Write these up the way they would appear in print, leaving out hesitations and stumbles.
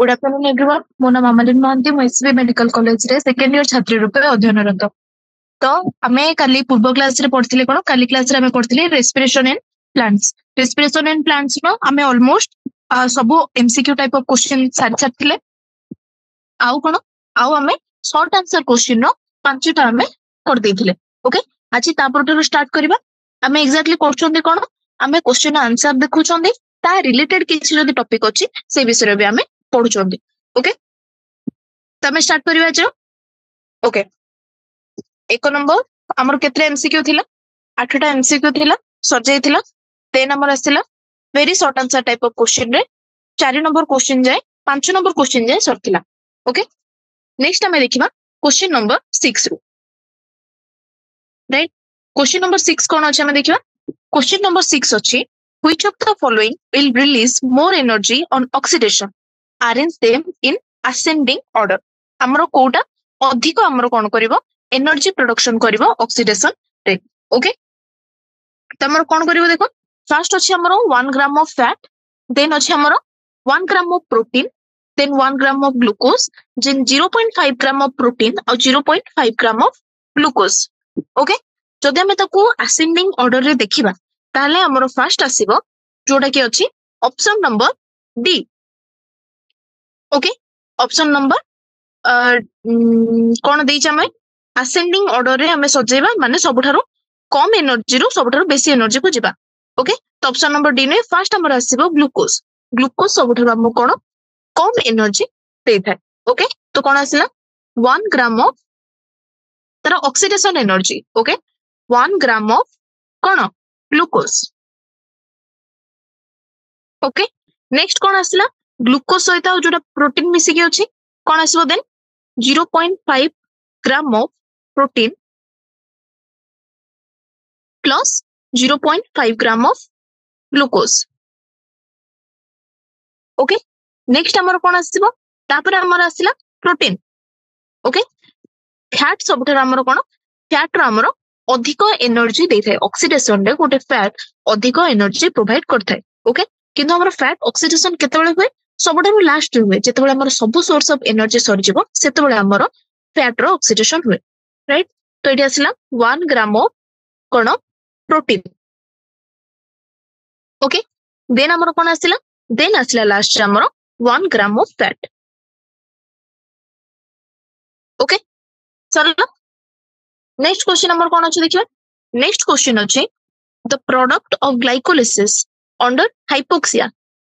Good afternoon everyone मो नाम अमलिन महांती मु एसबी मेडिकल कॉलेज रे सेकेंड इयर छात्री रूपे अध्ययनरत। तो आमे काली पूर्व क्लास रे पढ़थिले कोन काली क्लास रे आमे पढ़थिले रेस्पिरेशन एंड प्लांट्स नो आमे ऑलमोस्ट सब एमसीक्यू टाइप ऑफ क्वेश्चन सारथिले आउ कोन आउ आमे शॉर्ट आंसर क्वेश्चन नो पांचटा आमे कर देथिले। ओके आज तापरठो स्टार्ट करबा। आमे एग्जैक्टली क्वेश्चन दे कोन आमे क्वेश्चन आंसर देखु छंदी ता रिलेटेड किछि जदी टॉपिक अछि से विषय रे आमे पढुचंदी। ओके तमे स्टार्ट करिवा जो। ओके एक नंबर हमर केतरे एमसीक्यू थिला 8टा एमसीक्यू थिला सजाई थिला 10 नंबर आसिला very short answer type of question रे 4 नंबर क्वेश्चन जाय 5 नंबर क्वेश्चन जाय सरथिला। ओके नेक्स्ट हमें देखिबा क्वेश्चन नंबर 6 रु राइट। क्वेश्चन नंबर 6 कोन अछि हमें देखिबा। क्वेश्चन नंबर 6 अछि which of the following will release more energy on oxidation, arrange them in ascending order। हमरो कोटा अधिक हमरो कोन करिवो एनर्जी प्रोडक्शन करिवो ऑक्सीडेशन रे। ओके तमरो कोन करिवो देखो फर्स्ट अछि हमरो 1 ग्राम ऑफ फैट देन अछि हमरो 1 gram of protein then 1 gram of glucose जिन 0.5 ग्राम ऑफ प्रोटीन और 0.5 ग्राम ऑफ ग्लूकोज। ओके जदि हम ताकू असेंडिंग ऑर्डर रे देखिबा ताले हमरो फर्स्ट आसीबो जोटा कि अछि option number D. Okay option number कोन देइ छमे असेंडिंग ऑर्डर रे हमें सजेबा माने सबठारो कम एनर्जी रो सबठारो बेसी एनर्जी को जिबा। ओके तो ऑप्शन नंबर डी ने फर्स्ट हमर आसीबो ग्लूकोज। ग्लूकोज सबठारो हम कोन कम एनर्जी दे थाए। ओके तो कोन आसिला 1 ग्राम ऑफ तार oxidation energy. Okay 1 gram of कोन ग्लूकोज। ओके नेक्स्ट कोन आसिला ग्लूकोज सहित जोटा प्रोटीन मिसी के अछि कोन आसीबो then 0.5 gram of protein plus 0.5 gram of glucose. Okay next हमर कोन आसीबो तापर हमर आसिला प्रोटीन। ओके फैट सबठार हमर कोन फैट रो हमर अधिक एनर्जी दे थाए ऑक्सीडेशन रे गोटे फैट अधिक एनर्जी प्रोवाइड करथाय। ओके किंतु हमर फैट ऑक्सीडेशन केतेबेले हुए सबठार लास्ट हुए जेतेबेले हमर सब सोर्स ऑफ एनर्जी सर जिवो सेतेबेले हमर फैट रो ऑक्सीडेशन हुए राइट। तो एटी आसिला 1 ग्राम ऑफ कोन प्रोटीन। ओके देन हमर कोन आसिला देन आसिला लास्ट हमर 1 ग्राम ऑफ फैट। ओके सरला नेक्स्ट क्वेश्चन नंबर कोन अछि देखिबा। नेक्स्ट क्वेश्चन अछि the product of glycolysis under hypoxia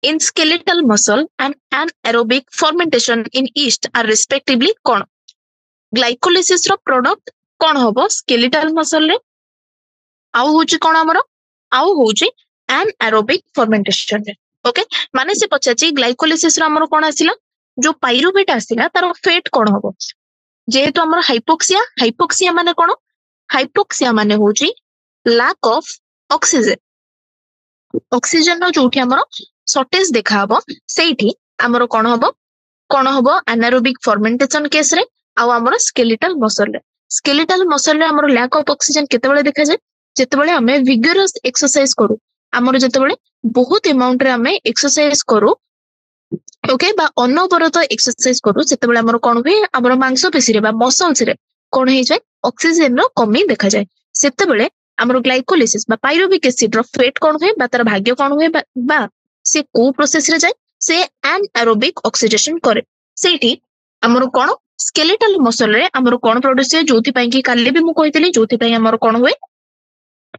in skeletal muscle and anaerobic fermentation in yeast are respectively कोन। ग्लाइकोलिसिस रो प्रोडक्ट कोन होबो skeletal muscle रे आउ होची कोन हमरो आउ होची anaerobic fermentation रे। ओके माने से पछाची ग्लाइकोलिसिस रो हमरो कोन आसिला जो पाइरुवेट आसिला तारो फेट कोन होबो जेहेतु हमरो हाइपोक्सिया माने कोन हाइपोक्सिया माने होची लैक ऑफ ऑक्सीजन रो जोठी हमरो शॉर्टेज देखा हबो सेठी हमरो कोन होबो एनारोबिक फर्मेंटेशन केस रे आ हमरो स्केलेटल मसल रे हमरो लैक ऑफ ऑक्सीजन केतेबेले देखा जाय जेतेबेले हमें विगरस एक्सरसाइज करू हमरो जेतेबेले बहुत अमाउंट रे हमें एक्सरसाइज करू। ओके बा अनवरत एक्सरसाइज करू सेतेबेले हमरो कोन हुए हमरो मांसपेशी रे बा मसल्स रे कोन हे जाय ऑक्सीजन रो कमी देखा जाय सेतेबेले हमरो ग्लाइकोलिसिस बा पाइरुविक एसिड रो फेट कोन हुए बा तार भाग्य कोन हुए बा से को प्रोसेस रे जाय से एनारोबिक ऑक्सीडेशन करे सेठी हमरो कोन स्केलेटल मसल रे हमरो कोन प्रोड्यूस है जोथि पई कि काले भी मु कहितली जोथि पई हमरो कोन हुए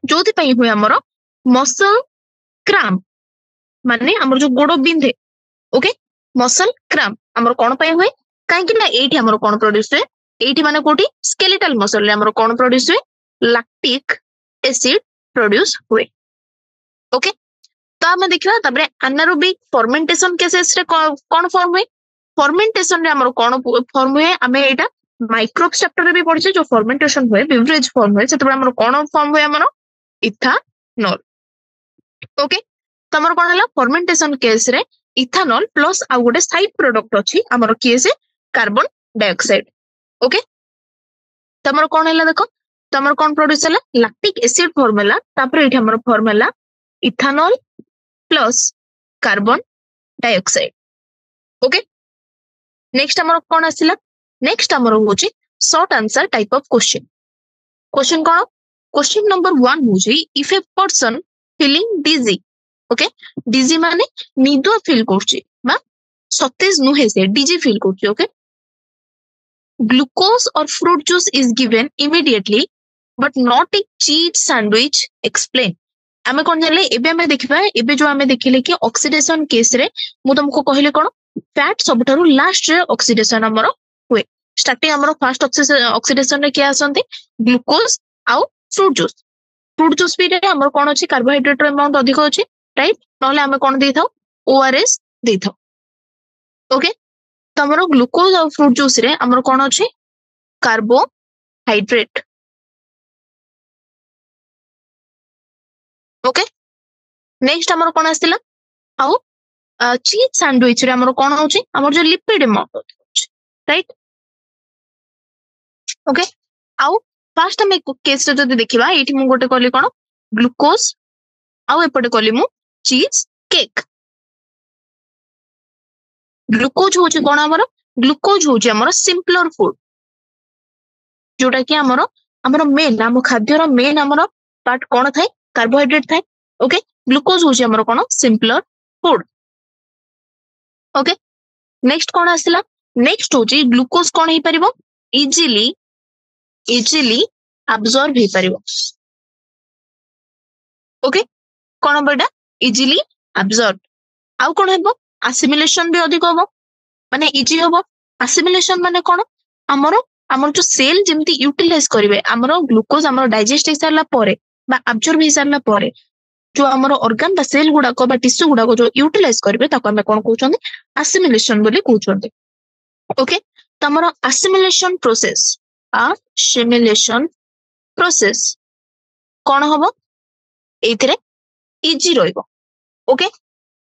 जोथि पई हुए हमरो मसल क्रैम्प माने हमरो जो गोडो बिंधे। ओके मसल क्रैम्प हमरो कोन पई हुए काहे कि ना एठी हमरो कोन प्रोड्यूस है एठी माने कोठी स्केलेटल मसल रे हमरो कोन प्रोड्यूस हुए लैक्टिक एसिड प्रोड्यूस हुए। ओके तो हम देखिबा तबरे एनारोबिक फर्मेंटेशन केसेस रे कोन फॉर्म हुए फर्मेंटेशन रे हमरो कोन फॉर्म हुए हमें एटा माइक्रोब चैप्टर रे भी पढिछे जो फर्मेंटेशन हुए बेवरेज फॉर्म हुए सेतबे हमरो कोन फॉर्म हुए हमरो इथानॉल। ओके तो हमरो कोन हला फर्मेंटेशन केस रे इथानॉल प्लस आ गोटे साइड प्रोडक्ट अछि हमरो की से कार्बन डाइऑक्साइड। ओके तो हमरो कोन हला देखो तो हमरो कोन प्रोड्यूस हला लैक्टिक एसिड फॉर्मूला तापर एठी हमरो formula ethanol plus carbon dioxide. Okay next हमर कोन आसिला नेक्स्ट हमर होची short answer type of question question कोन क्वेश्चन नंबर 1 होची if a person feeling dizzy okay dizzy माने निदुआ फील करची बा सतेज नुहे से डिजी फील करची ओके ग्लूकोज और fruit juice is given immediately but not a cheese sandwich explain आमे कोन जानले एबे आमे देखबा एबे जो आमे देखिले कि ऑक्सीडेशन केस रे मु तुमको कहले कोन फैट सबठारु लास्ट रे ऑक्सीडेशन हमरो हुए स्टार्टिंग हमरो फर्स्ट ऑक्सीडेशन रे क्या आसंती ग्लूकोज आउ फ्रूट जूस भी रे हमरो कोन अछि कार्बोहाइड्रेट रो अमाउंट अधिक अछि राइट नहले आमे कोन देई थाउ ओआरएस देई थाउ ओके तो हमरो ग्लूकोज आउ फ्रूट जूस रे हमरो कोन अछि कार्बोहाइड्रेट ओके नेक्स्ट हमरो कोन आसिला आउ चीज सैंडविच रे हमरो कोन होची हमर जो लिपिड अमाउंट होची राइट ओके आउ फर्स्ट हम एक केस रे जदी देखिबा एठी मु गोटे कहली कोन ग्लूकोज आउ एपटे कहली मु चीज केक ग्लूकोज होची कोन हमरो ग्लूकोज होची हमरो सिंपलर फूड जोटा कि हमरो मेन हम खाद्य रो मेन हमरो पार्ट कोन थाए कार्बोहाइड्रेट थाए ओके ग्लूकोज होची हमरो कोन सिंपलर फूड ओके नेक्स्ट कोन आसिला नेक्स्ट होची ग्लूकोज कोन हे परिबो इजीली अब्सॉर्ब हे परिबो ओके कोन बडा इजीली अब्सॉर्ब आउ कोन हेबो असिमिलेशन भी अधिक होबो माने इजी होबो असिमिलेशन माने कोन हमर जो सेल जेमति यूटिलाइज करिवे हमरो ग्लूकोज हमरो डाइजेस्ट हे सारला परे बा अब्सॉर्ब हे सारला परे जो हमरो ऑर्गन बा सेल गुडा को बा टिश्यू गुडा को जो यूटिलाइज करिवे ताको हम कोन कहउछन असिमिलेशन बोली कहउछन ओके त हमरो असिमिलेशन प्रोसेस कोन होबो एथिरे इजी रहइबो ओके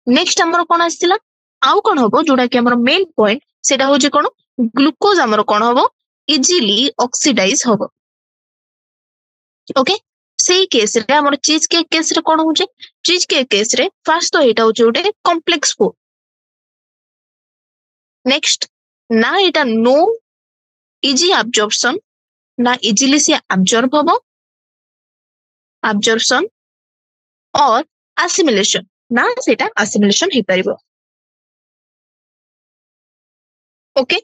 नेक्स्ट हमरो कोन आसिला आउ कोन होबो जोडा कि हमरो मेन पॉइंट सेटा होजे कोन ग्लूकोज हमरो कोन होबो इजीली ऑक्सीडाइज होबो ओके सेही केस रे हमरो चीज केक केस रे कोन होजे चीज केक केस रे फर्स्ट तो एटा होजे ओटे कॉम्प्लेक्स फूड नेक्स्ट ना एटा नो इजी अब्जॉर्प्शन ना इजीली से अब्जॉर्ब होबो अब्जॉर्प्शन और असिमिलेशन ना सेटा असिमिलेशन हे परिबो ओके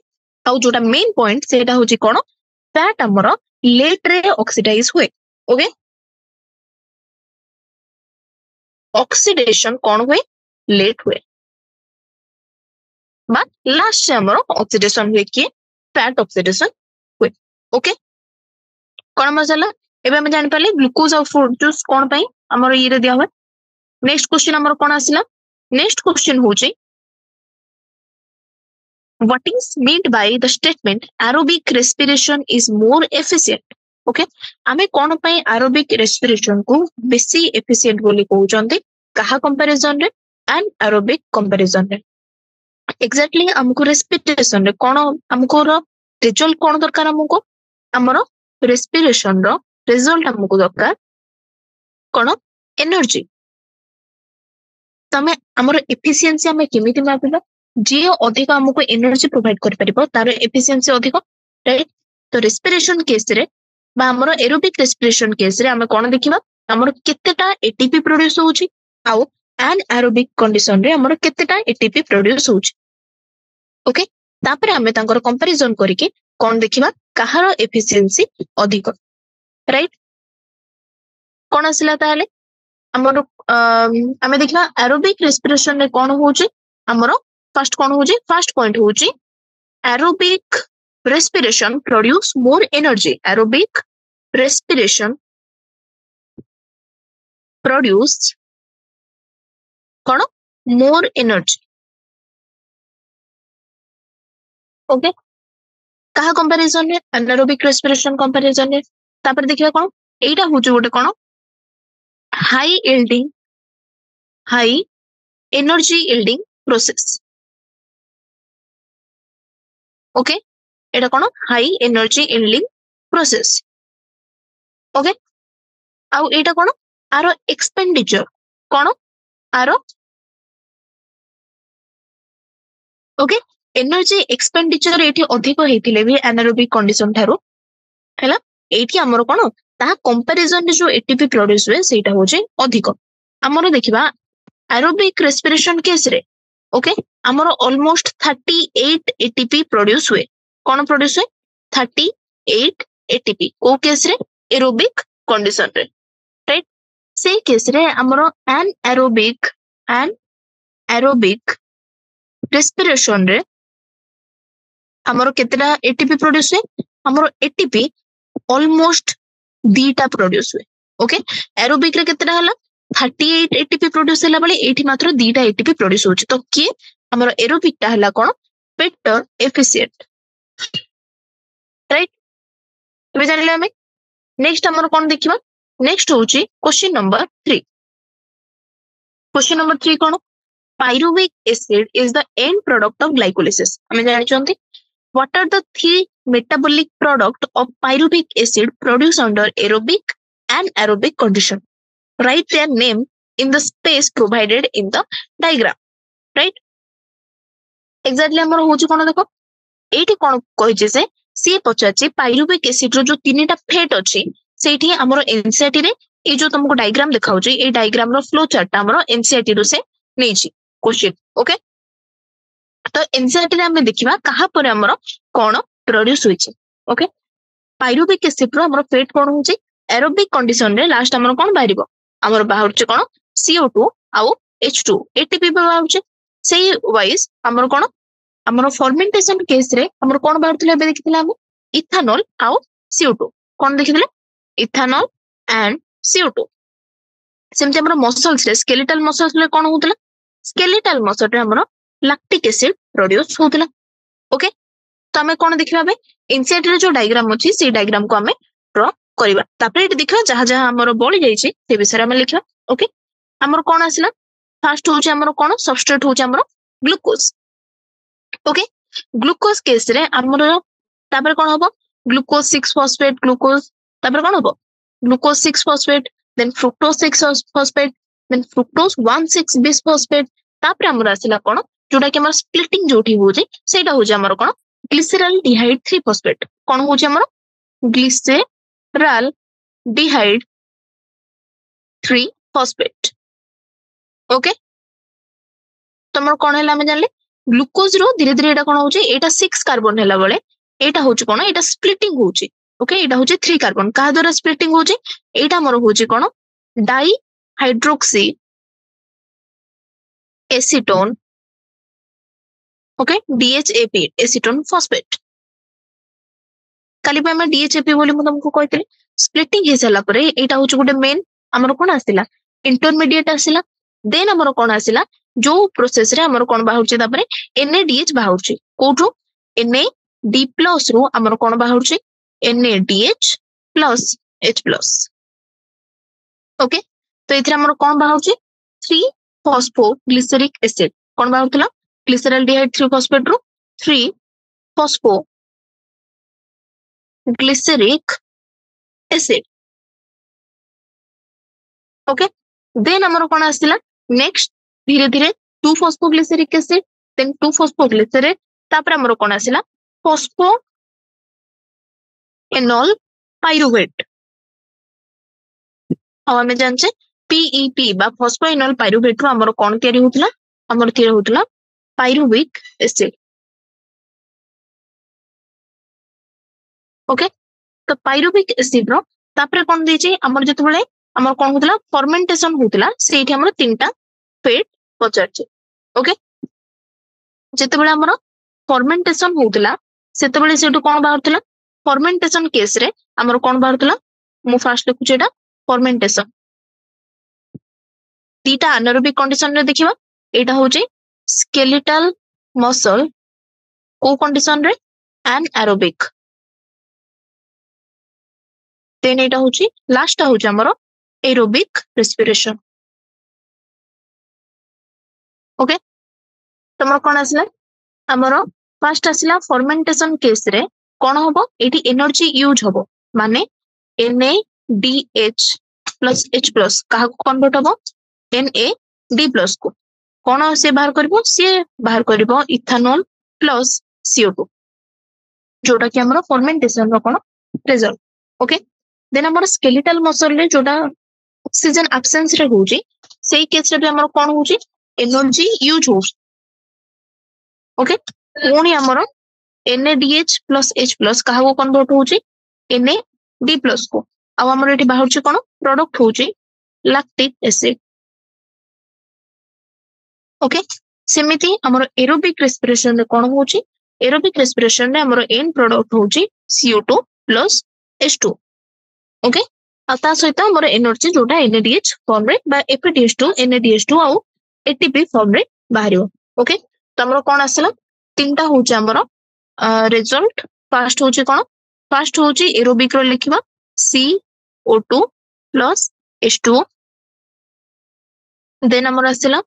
आउ जोटा मेन पॉइंट सेटा होची कोन फैट हमरो लेट रे ऑक्सीडाइज हुए ओके ऑक्सीडेशन कोन हुए लेट हुए बा लास्ट से हमरो ऑक्सीडेशन हुए कि फैट ऑक्सीडेशन हुए ओके कोन मसला एबे हम जानि पाले ग्लूकोज और फ्रूट जूस कोन पई हमरो ये रे दिया हुए नेक्स्ट क्वेश्चन हमरो कोन आसिला नेक्स्ट क्वेश्चन होची what is meant by the statement aerobic respiration is more efficient okay आमे कोन पई aerobic respiration को बेसी efficient बोली कहउचंती कहा कंपैरिजन रे एंड aerobic कंपैरिजन रे एक्जेक्टली हमको रेस्पिरेशन रे कोन हमको रिजल्ट कोन दरकार हमको हमरो रेस्पिरेशन रो रिजल्ट हमको दरकार कोन एनर्जी तमे हमरो एफिशिएंसी हमें केमिति मापिबा जे अधिक हमको एनर्जी प्रोवाइड कर परिबो तार एफिशिएंसी अधिक राइट तो रेस्पिरेशन केस रे बा हमरो एरोबिक रेस्पिरेशन केस रे हमें कोन देखिबा हमरो केतेटा एटीपी प्रोड्यूस होउची आउ एन एरोबिक कंडीशन रे हमरो केतेटा एटीपी प्रोड्यूस होउची ओके तापर हमें तांकर कंपैरिजन करिके कोन देखिबा कहारो एफिशिएंसी अधिक राइट कोन आसिला ताले हमरो हमें देखिबा एरोबिक रेस्पिरेशन रे कोन होउची हमरो फर्स्ट कोन होउची फर्स्ट पॉइंट होउची aerobic respiration produce more energy aerobic respiration produce कोन more energy ओके कहा कंपैरिजन रे anaerobic respiration कंपैरिजन रे तापर देखिबा कोन एटा होउची गोटे कोन high energy yielding process okay एटा कोन high energy yielding process okay आउ एटा कोन आरो एक्सपेंडिचर कोन आरो ओके एनर्जी एक्सपेंडिचर एठी अधिक हेतिले भी एनारोबिक कंडीशन थारो हैला एठी हमर कोन ता कंपैरिजन जो एटीपी प्रोड्यूस हुए सेटा हो जे अधिक हमर देखिबा एरोबिक रेस्पिरेशन केस रे ओके हमर ऑलमोस्ट 38 एटीपी प्रोड्यूस हुए कोन प्रोड्यूस हुए 38 एटीपी को केस रे एरोबिक कंडीशन रे राइट से केस रे हमर एन एरोबिक रेस्पिरेशन रे हमर केतेटा एटीपी प्रोड्यूस हुए हमर एटीपी ऑलमोस्ट दीटा प्रोड्यूस हुए ओके एरोबिक रे केतेटा हला 38 एटीपी प्रोड्यूस हला बले एठी मात्र दीटा एटीपी प्रोड्यूस होची तो के हमर एरोबिक टा हला कोन बेटर एफिशिएंट राइट तबे जानले हमें नेक्स्ट हमर कोन देखिबा नेक्स्ट होची question number 3 question number 3 cone pyruvic acid is the end product of glycolysis हमें जानि चंती what are the three metabolic product of pyruvic acid produced under aerobic and aerobic condition write their name in the space provided in the diagram right exactly हमर होची कोन देखो एठी कोन कहि जे से पचाची pyruvic acid रो जो तीनटा फेट अछि सेठी हमर एनसीईआरटी रे ए जो तुमको डायग्राम देखाउ छी ए डायग्राम रो फ्लो चार्ट हमर एनसीईआरटी रो से नै छी क्वेश्चन ओके तो एनसीईआरटी रे हमें देखिबा कहा पर हमर कोन प्रोड्यूस होई छी ओके पायरुविक एसिड रो हमर फेट कोन होची एरोबिक कंडीशन रे लास्ट हमर कोन बाहरिबो हमर बाहर छी कोन CO2 आउ H2 एटीपी बाहर छी सेही वाइज हमर कोन हमर फर्मेंटेशन केस रे हमर कोन बाहरथिले बे देखिथिला हम इथेनॉल आउ CO2 cone देखिथिले ethanol and CO2 सेमते हमर मसल्स रे स्केलेटल मसल्स रे कोन होतला स्केलेटल मसल रे हमर लैक्टिक एसिड प्रोड्यूस होतला ओके तो हमें कोन देखिबा बे इनसाइड रे जो डायग्राम अछि से डायग्राम को हमें ड्रा करिबा तापर एटी देखिबा जहा जहा हमर बळी जाई छी से विषय हमें लिखिबा ओके हमर कोन आसिला फर्स्ट होची हमर कोन सबस्ट्रेट होची हमर ग्लूकोज ओके ग्लूकोज केस रे हमर तापर कोन होबो ग्लूकोज 6 फॉस्फेट ग्लूकोज तापर कोन होबो glucose 6 phosphate then fructose 6 phosphate then fructose 1,6 bis phosphate तापर हमर आसिला कोन जोटा कि हमर स्प्लिटिंग जोठी होची सेटा होची हमर कोन ग्लिसरल डिहाइड 3 फॉस्फेट कोन होची हमर ग्लिसरल डिहाइड 3 फॉस्फेट ओके तमर कोन हैला हम जानले ग्लूकोज रो धीरे धीरे एटा कोन होची एटा 6 कार्बन हैला बळे एटा होची कोन एटा स्प्लिटिंग होची ओके एटा होची 3 कार्बन का द्वारा स्प्लिटिंग होची एटा हमर होची कोन dihydroxyacetone okay DHAP acetone phosphate काली पे हम DHAP बोली म तुमको कहतले स्प्लिटिंग हे सला परे एटा होची गुटे मेन हमर कोन आसिला इंटरमीडिएट आसिला देन हमर कोन आसिला जो प्रोसेस रे हमर कोन बाहुची तापरे NADH बाहुची कोठो NAD+ रो हमर कोन बाहुची NADH+ H+ ओके तो इथरे हमर कोन बाहुची 3 फॉस्फोग्लिसरिक एसिड कोन बाहुतला ग्लिसरल डिहाइड 3 फॉस्फेट रो 3 फॉस्फोग्लिसरिक एसिड ओके देन हमर कोन आसिला नेक्स्ट धीरे धीरे 2 फॉस्फोग्लिसरिक एसिड देन 2 फॉस्फोग्लिसरेट तापर हमर कोन आसिला फॉस्फो एनॉल पाइरुवेट आ हमें जानचे PEP बा फॉस्फो एनॉल पाइरुवेट रो हमर कोन तयारी होतला हमर तयारी होतला पाइरुविक एसिड ओके तो पाइरुविक एसिड रो तापर कोन देछि हमर जते बळे हमर कोन होतला फर्मेंटेशन होतला सेठी हमर तीनटा फेट पचारछि ओके जते बळे हमर फर्मेंटेशन होतला सेते बळे सेटु कोन बाहरतला फर्मेंटेशन केस रे हमर कोन बाहरतला मु फास्ट लिखु छेडा फर्मेंटेशन तीटा एनारोबिक कंडीशन रे देखिबा एटा होचे skeletal muscle को कंडीशन रे anaerobic देन एटा होची लास्ट होची हमरो एरोबिक रेस्पिरेशन ओके तमरो कोन आसला हमरो फर्स्ट आसला फर्मेंटेशन केस रे कोन होबो एठी एनर्जी यूज होबो माने NADH+ H+ काहा को कन्वर्ट होबो NAD+ को कोन से बाहर करबो से बाहर करबो इथेनॉल प्लस CO2 जोटा कि हमर फर्मेंटेशन रो कोन रिजल्ट ओके देन हमर स्केलेटल मसल रे जोटा ऑक्सीजन एब्सेंस रे होउची सेही केस रे भी हमर कोन होउची एनर्जी यूज हो ओके पुणी हमर NaDH प्लस H प्लस कहा को कन्वर्ट होउची NaD प्लस को आ हमर एठी बाहर कोन प्रोडक्ट होउची लैक्टिक एसिड ओके सेमिति हमर एरोबिक रेस्पिरेशन रे कोन होउची एरोबिक रेस्पिरेशन रे हमर एंड प्रोडक्ट होउची CO2 प्लस H2 ओके आ ता सहित हमर एनर्जी जोटा NaDH फॉर्म रे बा FeDH2 NaDH2 आ ATP फॉर्म रे बाहरियो ओके त हमर कोन आसला तीनटा होउची हमर रिजल्ट फर्स्ट होउची कोन फर्स्ट होउची एरोबिक रो लिखिबा CO2 प्लस H2 देन हमर आसला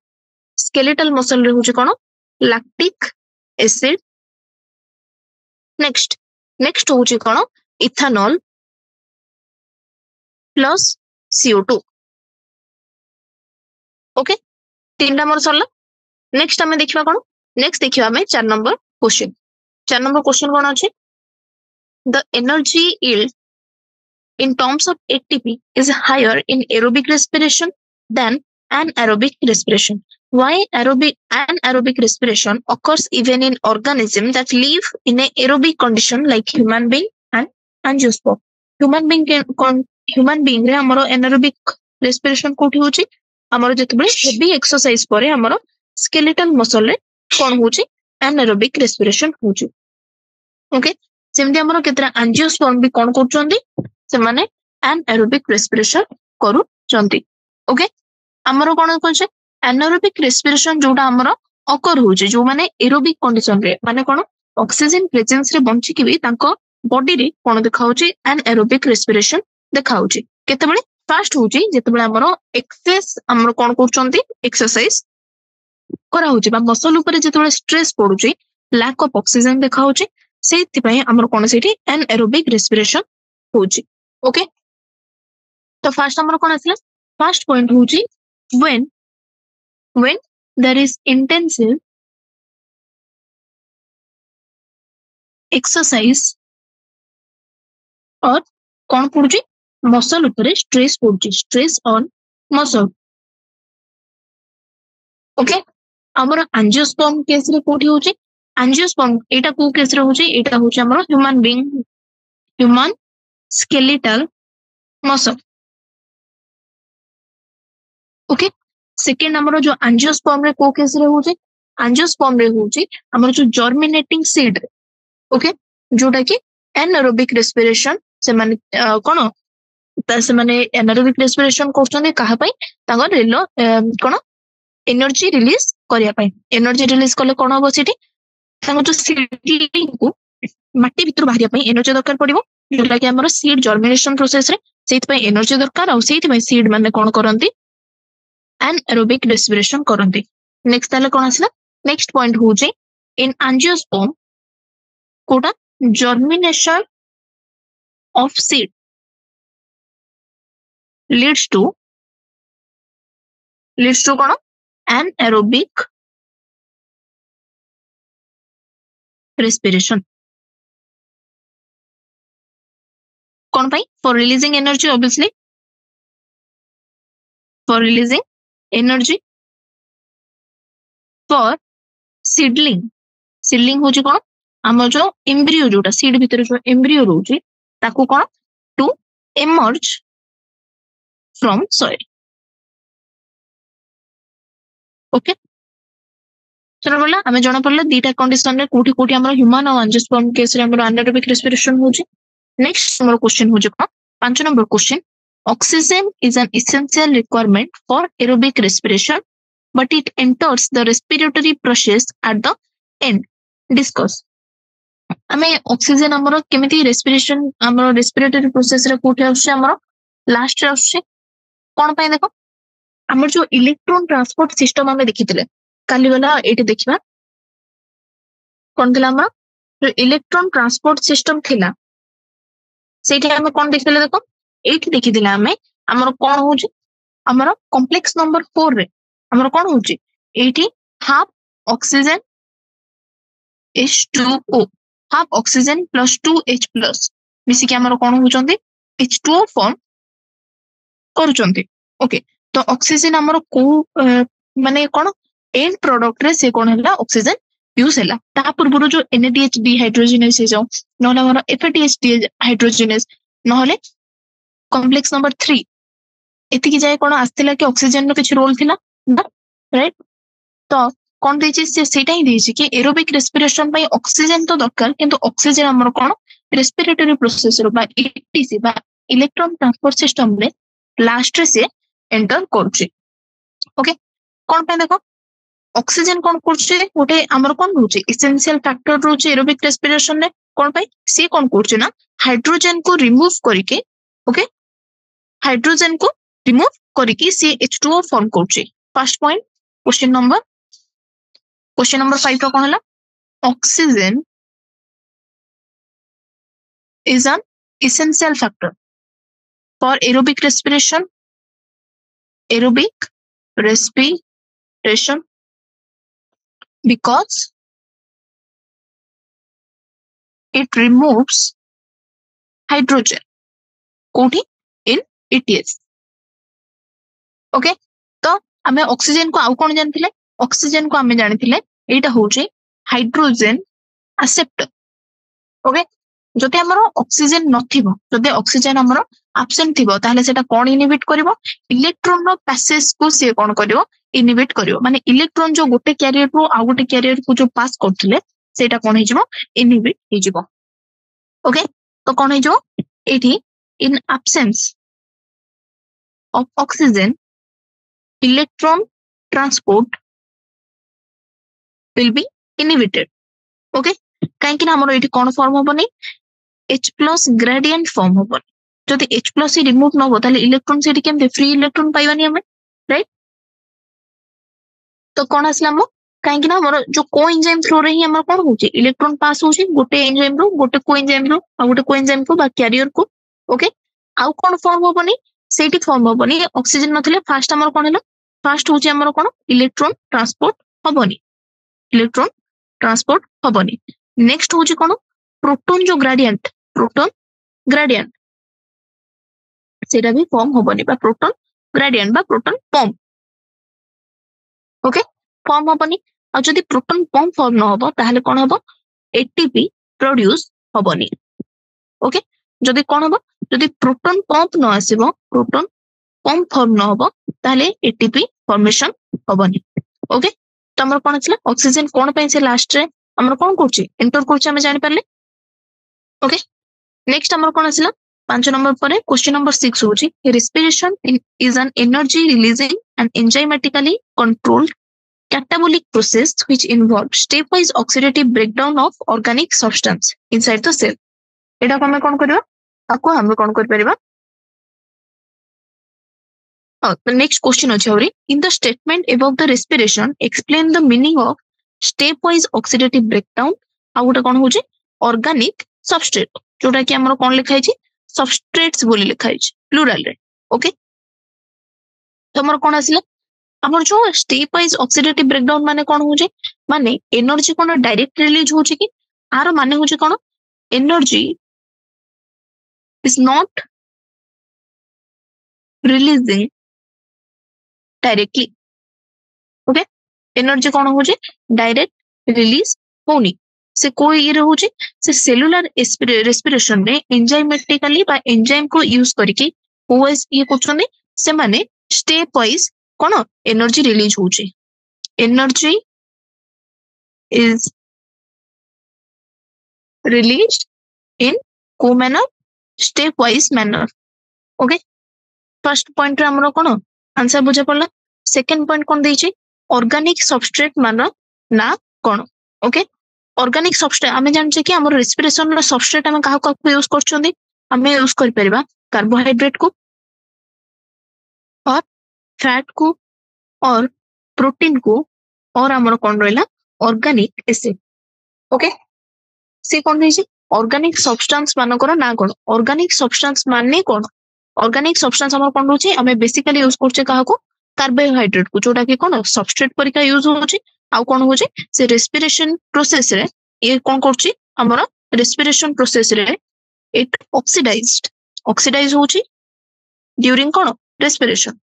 स्केलेटल मसल रे होउची कोन लैक्टिक एसिड नेक्स्ट होउची कोन इथेनॉल प्लस CO2 ओके तीनटा मोर सरला नेक्स्ट हमें देखिबा कोन नेक्स्ट देखिबा हमें 4 नंबर क्वेश्चन कोन अछि the energy yield in terms of ATP is higher in aerobic respiration than anaerobic respiration. Why anaerobic respiration occurs even in organisms that live in a aerobic condition like human being and angiosperm. Human being रे हमरो anaerobic respiration कोठी होची हमरो जतबे heavy exercise परे हमरो skeletal muscle रे कोन होची anaerobic respiration होची ओके सेमती हमरो केतरा angiosperm भी कोन करचोंदी से माने anaerobic respiration करू चंती ओके हमरो कोन कहछे anaerobic respiration जोटा हमरो occur होची जो माने aerobic condition रे माने कोन ऑक्सीजन प्रेजेंस रे बंची कि भी तांको बॉडी रे कोन देखा होची anaerobic respiration देखा होची केतेबेले फर्स्ट होची जेतेबेले हमरो एक्सेस हमरो कोन करचोंती एक्सरसाइज करा होची बा मसल ऊपर जेतेबेले स्ट्रेस पडुची लैक ऑफ ऑक्सीजन देखा होची सेति पय हमरो कोन सेठी anaerobic respiration होची ओके तो फर्स्ट हमरो कोन आसला फर्स्ट पॉइंट होची when there is intensive exercise और कौन पड़ुची मसल ऊपर स्ट्रेस पड़ुची स्ट्रेस ऑन मसल ओके हमर एंजियोस्पर्म केस रे कोठी होची एंजियोस्पर्म एटा को केस रे होची एटा होची हमर human skeletal muscle okay second हमर जो एंजियोस्पर्म रे को केस रे होची एंजियोस्पर्म रे होची हमर जो जर्मिनेटिंग सीड ओके जोटा कि एनारोबिक रेस्पिरेशन से माने कोन त से माने एनारोबिक रेस्पिरेशन करछन कहा पई तांगर रेलो कोन एनर्जी रिलीज करिया पई एनर्जी रिलीज करले कोन हो सिटी तांगर जो सीडिंग को माटी भितर बाहरिया पई एनर्जी दरकार पड़िबो जोटा कि हमर सीड जर्मिनेशन प्रोसेस रे सेति पई एनर्जी दरकार आ सेति पई सीड माने कोन करंती एनारोबिक रेस्पिरेशन करंती नेक्स्ट ताले कोन आसला नेक्स्ट पॉइंट होची इन एंजियोस्पर्म कोटा germination of seed leads to कोन anaerobic respiration कोन भाई for releasing energy obviously for releasing energy for seedling होची कोन हमर जो एम्ब्रियो जोटा सीड भीतर जो एम्ब्रियो रोची ताकू कोन to emerge from soil okay चलो बोला हमें जणा पड़ला दीटा कंडीशन रे कोठी कोठी हमर ह्यूमन और एंजियोस्पर्म केस रे हमर anaerobic respiration होची नेक्स्ट हमर क्वेश्चन होची कोन 5 number question oxygen is an essential requirement for aerobic respiration but it enters the respiratory process at the end discuss हमें ऑक्सीजन हमरो केमिति रेस्पिरेशन हमरो रेस्पिरेटरी प्रोसेस रे कोठी आछे हमरो लास्ट रे आछे कोन पय देखो हमर जो इलेक्ट्रॉन ट्रांसपोर्ट सिस्टम हमें देखितिले काली वाला एटी देखिबा कोन दिला हमरो जो इलेक्ट्रॉन ट्रांसपोर्ट सिस्टम थिला सेठी हमें कोन देखिले देखो एटी देखितिले हमें हमरो कोन होची हमरो कॉम्प्लेक्स नंबर 4 रे हमरो कोन होची एटी half oxygen H2O half oxygen plus 2H plus मिसिकी हमर कोन होचंदी H2O फॉर्म करूचंदी ओके तो ऑक्सीजन हमर को माने कोन एंड प्रोडक्ट रे से कोन हला ऑक्सीजन यूज हला ता पूर्व जो NADH डिहाइड्रोजिनेस हे जाऊ नहले हमर FADH डिहाइड्रोजिनेस नहले कॉम्प्लेक्स नंबर 3 एतिकी जाय कोन आस्तिला कि ऑक्सीजन रो किछ रोल थिला राइट तो कौन देछि से सेटा ही देछि कि एरोबिक रेस्पिरेशन पई ऑक्सीजन तो दरकार किंतु ऑक्सीजन हमर कोन रेस्पिरेटरी प्रोसेस रो बा ETC बा इलेक्ट्रॉन ट्रांसपोर्ट सिस्टम रे लास्ट रे से एंटर करछि ओके कोन पे देखो ऑक्सीजन कोन करछि गोटे हमर कोन होछि एसेंशियल फैक्टर रोछि एरोबिक रेस्पिरेशन रे कोन पे सी कोन करछि ना हाइड्रोजन को रिमूव करके ओके हाइड्रोजन को रिमूव करके सी H2O फॉर्म करछि फर्स्ट पॉइंट क्वेश्चन नंबर 5 का कौन है oxygen is an essential factor for aerobic respiration because it removes hydrogen कोठी in ETS ओके तो हमें ऑक्सीजन को आउ कोन जानथिले ऑक्सीजन को हमें जानिथिले एटा होचे हाइड्रोजन एक्सेप्टर ओके जते हमर ऑक्सीजन नथिबो जते ऑक्सीजन हमर एब्सेंट थिबो ताहले सेटा कोन इनहिबिट करिवो इलेक्ट्रॉन रो पैसेज को से कोन करिवो इनहिबिट करिवो माने इलेक्ट्रॉन जो गोटे कैरियर रो आ गोटे कैरियर को जो पास करथिले सेटा कोन हिजबो इनहिबिट हिजबो ओके तो कोन हिजबो एठी in absence of oxygen electron transport will be inhibited okay काहे कि हमरो एठी कोन फॉर्म होबनी H+ ग्रेडिएंट फॉर्म होबनी जदि H+ ही रिमूव न हो ताले इलेक्ट्रॉन सेठी केमते फ्री इलेक्ट्रॉन पाइबानी हमें राइट तो कोन आसला हम काहे कि हमरो जो कोएंजाइम थ्रू रे ही हमर कोन होची इलेक्ट्रॉन पास होची गोटे एंजाइम रो गोटे कोएंजाइम रो आ गोटे कोएंजाइम को बा कैरियर को ओके आउ कोन फॉर्म होबनी सेठी फॉर्म होबनी ऑक्सीजन नथिले फर्स्ट हमर कोन हला फर्स्ट होची हमर कोन इलेक्ट्रॉन ट्रांसपोर्ट होबनी इलेक्ट्रॉन ट्रांसपोर्ट होबनी नेक्स्ट होची कोन प्रोटॉन जो प्रोटॉन ग्रेडिएंट सेटा भी फॉर्म होबनी बा प्रोटॉन ग्रेडिएंट बा प्रोटॉन पंप ओके फॉर्म होबनी आ जदी प्रोटॉन पंप फॉर्म न होबो ताहले कोन होबो एटीपी प्रोड्यूस होबनी ओके जदी कोन होबो जदी प्रोटॉन पंप न आसीबो प्रोटॉन पंप फॉर्म न होबो ताहले एटीपी फॉर्मेशन होबनी ओके तो हमर कोन छला ऑक्सीजन कोन पे से लास्ट रे हमर कोन करछि एंटर करछि हम जानि परले ओके नेक्स्ट हमर कोन छला 5 नंबर पर क्वेश्चन नंबर 6 होछि respiration is an energy releasing and enzymatically controlled catabolic process which involves stepwise oxidative breakdown of organic substance inside the cell एटा को हम कोन करबा आको हम कोन कर परबा the next question is in the statement above the respiration explain the meaning of stepwise oxidative breakdown आ गोटे कोन होची organic substrate जोटा कि हमर कोन लिखाइ छी substrates बोली लिखाइ छी प्लुरल रे ओके तो हमर कोन आसिला हमर जो stepwise oxidative breakdown माने कोन होची माने एनर्जी कोन डायरेक्ट रिलीज होची कि आरो माने होची कोन energy is not releasing directly okay energy कोन होची डायरेक्ट रिलीज होनी से कोई ये होची से सेलुलर रेस्पिरेशन रे एंजाइमेटिकली बा एंजाइम को यूज करके ओएस ये करछने से माने स्टेप वाइज कोन एनर्जी रिलीज होची एनर्जी इज रिलीज्ड इन को manner stepwise manner okay first point रे हमरो कोन आंसर बुझा पड़ला सेकंड पॉइंट कोन देछि ऑर्गेनिक सबस्ट्रेट मानर ना कोन ओके ऑर्गेनिक सबस्ट्रेट हमें जानछे कि हमर रेस्पिरेशन रो सबस्ट्रेट हम काहा को यूज करछोंदी हमें यूज कर परबा कार्बोहाइड्रेट को और फैट को और प्रोटीन को और हमर कोन रहला ऑर्गेनिक एसिड ओके से कोन देछि ऑर्गेनिक सब्सटेंस मानकर ना कोन ऑर्गेनिक सब्सटेंस माने कोन ऑर्गेनिक सब्सटेंस हमर कोन होछि हमें बेसिकली यूज करछे काहा को कार्बोहाइड्रेट को जोटा कि कोन सबस्ट्रेट परिका यूज होछि आ कोन होछि से रेस्पिरेशन प्रोसेस रे ये कौन करछि हमर रेस्पिरेशन प्रोसेस रे इट ऑक्सीडाइज होछि ड्यूरिंग कोन रेस्पिरेशन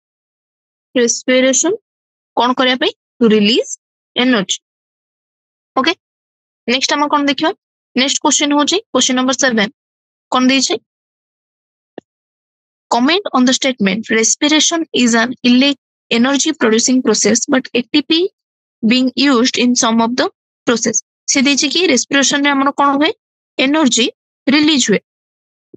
कोन करिया पे to release energy. Okay next हम कोन देखियो नेक्स्ट क्वेश्चन होछि क्वेश्चन नंबर 7 कोन दै छै comment on the statement respiration is an energy producing process but ATP being used in some of the process से दै छै कि respiration रे हमर कोन होय एनर्जी रिलीज हुए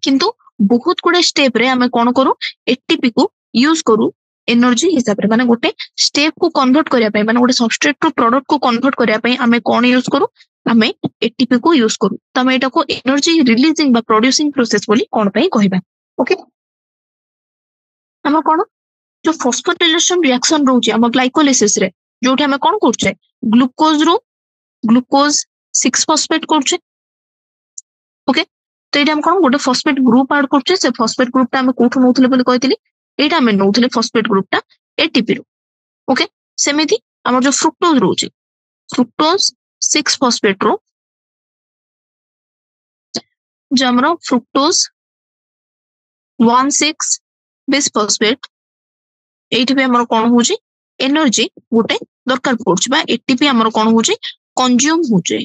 किंतु बहुत गुडे स्टेप रे हमें कोन करू एटीपी को यूज करू एनर्जी हिसाब रे माने गोटे स्टेप को कन्वर्ट करिया पय माने गोटे सबस्ट्रेट टू प्रोडक्ट को कन्वर्ट करिया पय हमें कोन यूज करू हमें एटीपी को यूज करू त हमें एटा को एनर्जी रिलीजिंग बा प्रोड्यूसिंग प्रोसेस बोली कोन पय कहिबा। ओके हम कोन जो फॉस्फोरिलेशन रिएक्शन रहउची हम ग्लाइकोलाइसिस रे जोठी हमें कोन करछे ग्लूकोज रो ग्लूकोज 6 फॉस्फेट करछे। ओके तो एटा हम कोन गोटे फॉस्फेट ग्रुप ऐड करछे से फॉस्फेट ग्रुप ता हम कोठु नउथले बोली कहितली एटा हम नउथले फॉस्फेट ग्रुप ता एटीपी रो। ओके सेमिति हमर जो फ्रुक्टोज रहउची फ्रुक्टोज 6 फॉस्फेट रो जो हमरो फ्रुक्टोज 16 बिस फॉस्फेट एठी पे हमर कोन होची एनर्जी गोटे दरकार पड़छ बा एटीपी हमर कोन होची कंज्यूम होचे।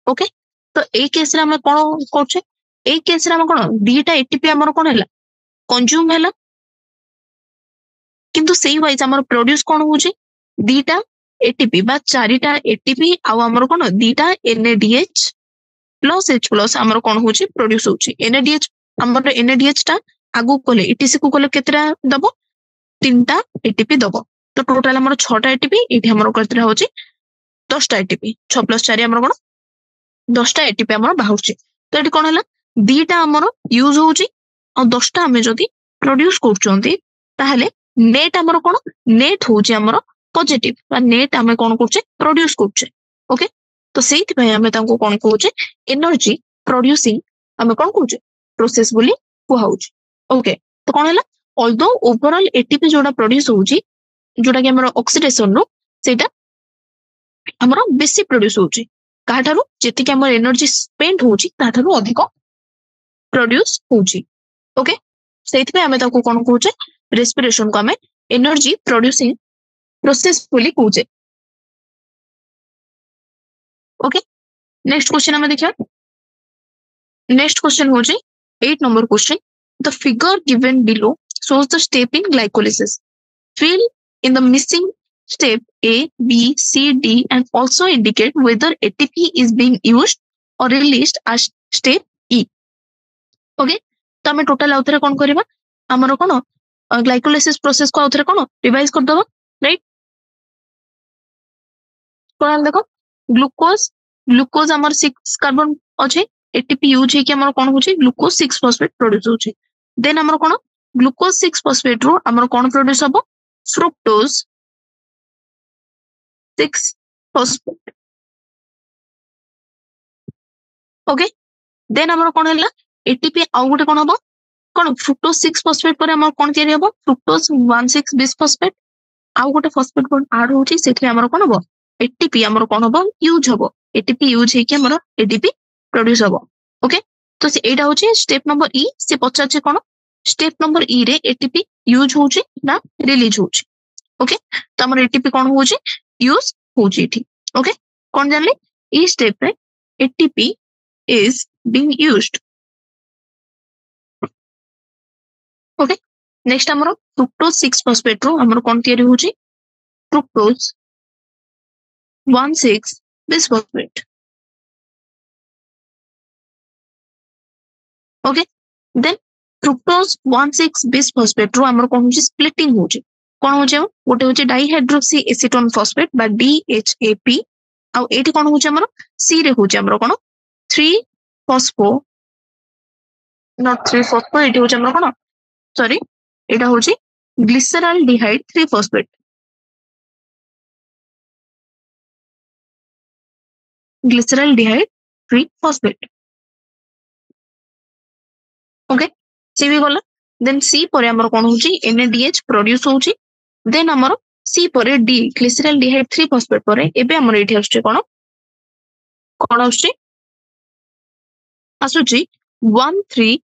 ओके तो ए केस रे हम कोन करछे ए केस रे हम कोन दीटा एटीपी हमर कोन हैला कंज्यूम हैला किंतु सेही वाइज हमर प्रोड्यूस कोन होची दीटा एटीपी बा चारिटा एटीपी आ हमर कोन दीटा एनएडीएच प्लस एच प्लस हमर कोन होची प्रोड्यूस होची एनएडीएच हमर एनएडीएच ता आगु कोले ईटीसी को कोले केतरा दबो तीनटा एटीपी दबो तो टोटल हमर 6टा एटीपी एठी हमर केतरा होची 10टा एटीपी 6 + 4 हमर कोन 10टा एटीपी हमर बाहुची तो एठी कोन हला दीटा हमर यूज होची और 10टा हमें जदी प्रोड्यूस करचोंती ताहले नेट हमर कोन नेट होची हमर पॉजिटिव बा नेट हमें कोन करचे प्रोड्यूस करचे। ओके तो सेति भाई हमें तांको कोन कहूचे एनर्जी प्रोड्यूसिंग हमें कोन कहूचे प्रोसेस बोली कुहाउची। ओके तो कोन हला ऑल्दो ओवरऑल एटीपी जोडा प्रोड्यूस होची जोडा कि हमर ऑक्सीडेशन रो सेटा हमर बेसी प्रोड्यूस होची काठारु जेति कि हमर एनर्जी स्पेंड होची ताठारु अधिक प्रोड्यूस होची। ओके सेति पे हमें ताको कोन कहूचे रेस्पिरेशन को हमें एनर्जी प्रोड्यूसिंग प्रोसेस बोली कहूचे। ओके नेक्स्ट क्वेश्चन हमें देखिया नेक्स्ट क्वेश्चन हो जे 8 number question the figure given below shows the step in glycolysis fill in the missing step A B C D and also indicate whether ATP is being used or released as step E। Okay तो हमें total आउथरे कोन करबा हमरो कोन glycolysis process को आउथरे कोन revise कर दबा right कोन देखो glucose हमर 6 carbon अछि एटीपी यूज है कि हमर कोन होची ग्लूकोज 6 फॉस्फेट प्रोड्यूस होची देन हमर कोन ग्लूकोज 6 फॉस्फेट रो हमर कोन प्रोड्यूस हबो फ्रुक्टोज 6 फॉस्फेट। ओके देन हमर कोन हला एटीपी आउ गोटे कोन हबो कोन फ्रुक्टोज 6 फॉस्फेट पर हमर कोन तयारी हबो फ्रुक्टोज 16 बिस फॉस्फेट आउ गोटे फॉस्फेट कोन ऐड होची सेथि हमर कोन हबो एटीपी हमर कोन हबो यूज हबो एटीपी यूज है कि हमर एटीपी प्रोड्यूस हबो। ओके तो से एटा होची स्टेप नंबर ई से पचार छे कोन स्टेप नंबर ई रे एटीपी यूज होची ना रिलीज होची। ओके तो हमर एटीपी कोन होची यूज होची ठीक। ओके कोन जानले ई स्टेप रे ATP is being used. Okay next हमर फ्रुक्टोज 6 फॉस्फेट रो हमर कोन तयारी होची fructose 16 bis phosphate. Okay then fructose 16 bis phosphate रो हमर कोन होची स्प्लिटिंग होची कोन होची गोटे होची डाइहाइड्रोक्सी एसीटोन फॉस्फेट बा DHAP आ एठी कोन होची हमर सी रे होची हमर कोन 3 फॉस्फो नॉट 3 फॉस्फो एठी होची हमर कोन सॉरी एटा होची glyceraldehyde 3 phosphate glyceraldehyde 3 phosphate. Okay सी भी गला देन सी पर हमर कोन होची NADH प्रोड्यूस होची देन हमर सी पर डी ग्लिसरल्डिहाइड 3 फॉस्फेट पर एबे हमर एठी आछे कोन कौन आसुची 1,3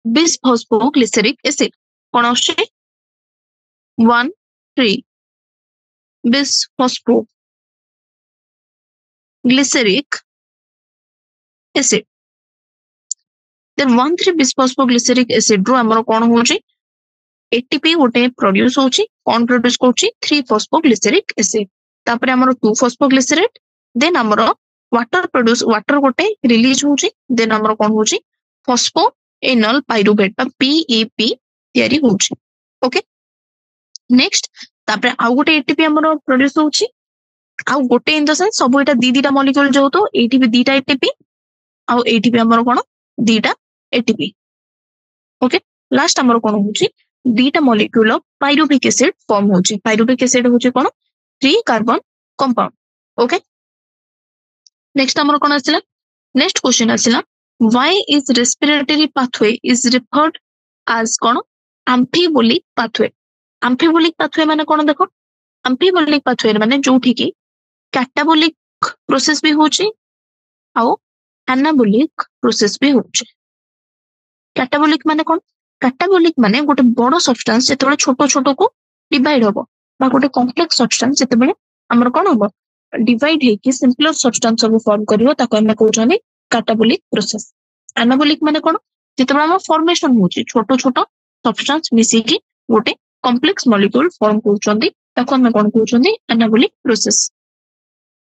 बिसफॉस्फोग्लिसरिक एसिड कौन 1,3 बिसफॉस्फोग्लिसरिक एसिड देन 1,3 बिसफॉस्फोग्लिसरिक एसिड रो हमर कौन होची एटीपी गोटे प्रोड्यूस होची कौन प्रोड्यूस करची 3 फॉस्फोग्लिसरिक एसिड तापर हमर 2 फॉस्फोग्लिसरेट देन हमर वाटर गोटे रिलीज होची देन हमर कौन होची फॉस्फो एनल पाइरुवेट बा पीईपी तयारी होची ओके नेक्स्ट तापर आउ गोटे एटीपी हमर प्रोड्यूस होची आउ गोटे इन द सेंस सब एटा दीटा मॉलिक्यूल जो तो एटी भी दीटा एटीपी आउ एटी भी हमर कोन दीटा एटीपी ओके लास्ट हमर कोन होची दीटा molecule of pyruvic acid form होची पाइरुविक एसिड होची कोन 3 कार्बन कंपाउंड ओके नेक्स्ट हमर कोन आसिला नेक्स्ट क्वेश्चन आसिला why is respiratory pathway is referred as कोन एम्फीबोलिक पाथवे माने कोन देखो एम्फीबोलिक पाथवे माने जोठी की कैटाबोलिक प्रोसेस भी होची आउ एनाबोलिक प्रोसेस भी होची कैटाबोलिक माने कोन कैटाबोलिक माने गोटे बड़ सब्सटेंस जेतेबेले छोटो छोटो को डिवाइड होबो बा गोटे कॉम्प्लेक्स सब्सटेंस जेतेबेले हमर कोन होबो डिवाइड हे कि सिंपलर सब्सटेंस सब फॉर्म करिवो ताको हम कहउछनी कैटाबोलिक प्रोसेस एनाबोलिक माने कोन जेतेबेले हम फॉर्मेशन होची छोटो छोटो सब्सटेंस मिसी की गोटे कॉम्प्लेक्स मॉलिक्यूल फॉर्म करउछंदी ताको हम कोन कहउछंदी एनाबोलिक प्रोसेस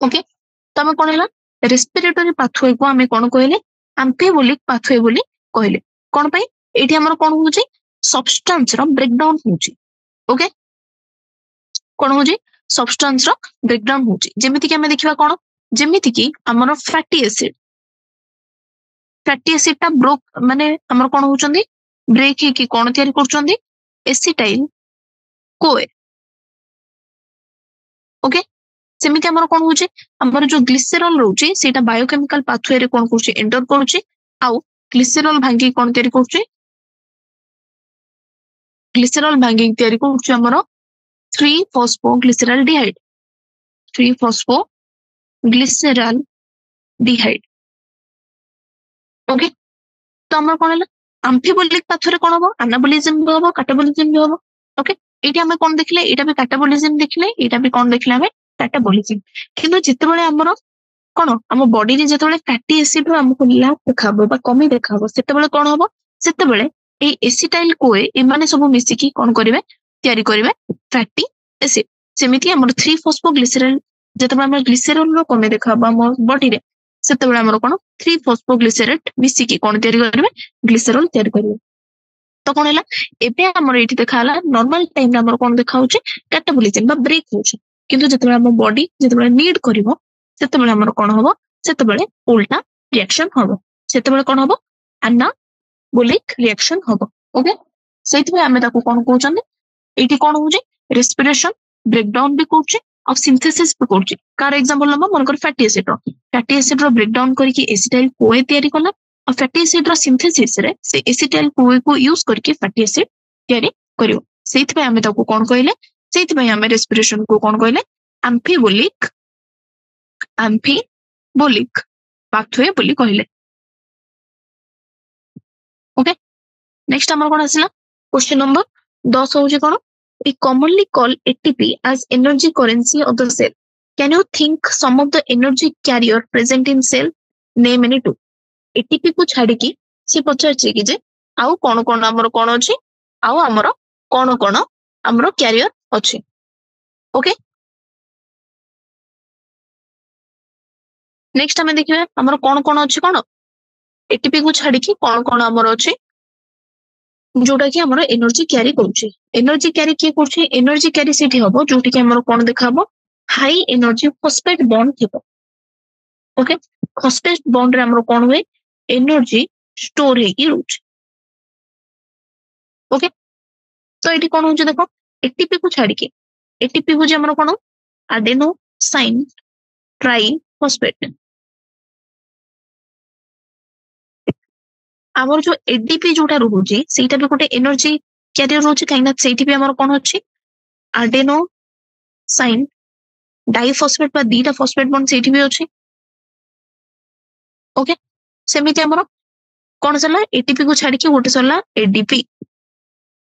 ओके तो हम कोन हला रेस्पिरेटरी पाथवे को हम कोन कहले एम्फीबोलिक पाथवे बोली कहले कोन पई एठी हमर कोन होची सब्सटेंस रो ब्रेकडाउन होची ओके कोन होची सब्सटेंस रो ब्रेकडाउन होची जेमिति कि हम देखिबा कोन जेमिति कि हमर फैटी एसिड ता ब्रोक माने हमर कोन होचंदी ब्रेक हे कि कोन तयारी करचंदी एसिटाइल कोए ओके सेमिति हमर कोन होची हमर जो ग्लिसरॉल रहउची सेटा बायोकेमिकल पाथवे रे कोन करची एंटर करची आउ ग्लिसरॉल भांगी कोन तयारी करची ग्लिसरॉल भांगी तयारी करची हमर 3 फॉस्फोग्लिसरल्डिहाइड 3 फॉस्फोग्लिसरल्डिहाइड ओके तो हमर कोन हला एम्फीबोलिक पाथवे कोन होबो एनाबोलिज्म भी होबो कैटाबोलिज्म भी होबो ओके एटी हम कोन देखले एटा भी कैटाबोलिज्म देखले एटा भी कोन देखले हम कैटाबोलिज्म किंतु जेतेबेले हमर कोन हम बॉडी रे जेतेबेले फैटी एसिड रो हमको लैक देखाबो बा कमी देखाबो सेतेबेले कोन होबो सेतेबेले ए एसिटाइल कोए ए माने सब मिसी की कोन करिवे तयारी करिवे फैटी एसिड सेमिति हमर 3 फॉस्फोग्लिसरल जेतेबेले हम ग्लिसरॉल रो कमी देखाबो हम बॉडी रे सेतेबेले हमर कोन 3 फॉस्फोग्लिसरेट मिसी की कोन तयारी करिवे ग्लिसरॉल तयारी करिवे तो कोन हला एबे हमर एठी देखाला नॉर्मल टाइम रे हमर कोन देखाउची कैटाबोलिज्म बा ब्रेक होची किंतु जेतेबेले हम बॉडी जेतेबेले नीड करिवो सेतेबेले हमर कोन होबो सेतेबेले उल्टा रिएक्शन होबो सेतेबेले कोन होबो एनाबोलिक रिएक्शन होबो ओके सेति में हमें ताको कोन कहउछन एठी कोन होउची रेस्पिरेशन ब्रेकडाउन भी करची और सिंथेसिस भी करची कार एग्जांपल लम्बा मनकर फैटी एसिड रो ब्रेकडाउन करके एसिटाइल कोए तयारी कला और फैटी एसिड रो सिंथेसिस रे से एसिटाइल कोए को यूज करके फैटी एसिड तयारी करियो सेति में हमें ताको कोन कहले सेति में हमें रेस्पिरेशन को कोन कहले एम्फीबोलिक पाथवे बोली कहले ओके नेक्स्ट हमर कोन आसिला क्वेश्चन नंबर 10 होउची कोन we commonly call ATP as energy currency of the cell. Can you think some of the energy carrier present in cell? Name any two. ATP को छाड़ी की से पचारची कि जे आउ कोन कोन हमर कोन अछि आउ हमर कोन कोन हमर कैरियर अछि ओके नेक्स्ट हमें देखिबे हमर कोन कोन अछि कोन एटीपी को छाड़ी की कोन कोन हमर अछि जोटा कि हमर एनर्जी कैरी करछि एनर्जी कैरी के करछि एनर्जी कैरी सेठी हबो जोटी कि हमर कोन देखाबो हाई एनर्जी फॉस्फेट बॉन्ड थिबो ओके फॉस्फेट बॉन्ड रे हमर कोन होय एनर्जी स्टोर हे की रुच ओके तो एटी कोन होछ देखो एटीपी को छाड़ी के एटीपी हो जे हमर कोन एडेनोसाइन ट्राई फॉस्फेट आमर जो एडीपी जोटा रहउची सेटा भी गोटे एनर्जी कैरियर रहउची काइना सेठी भी हमर कोन अछि एडेनोसाइन डाइफॉस्फेट बा दीटा फॉस्फेट बॉन्ड सेठी भी अछि ओके सेमिति हमरो कोन सरला एटीपी को छाडी के गोटे सरला एडीपी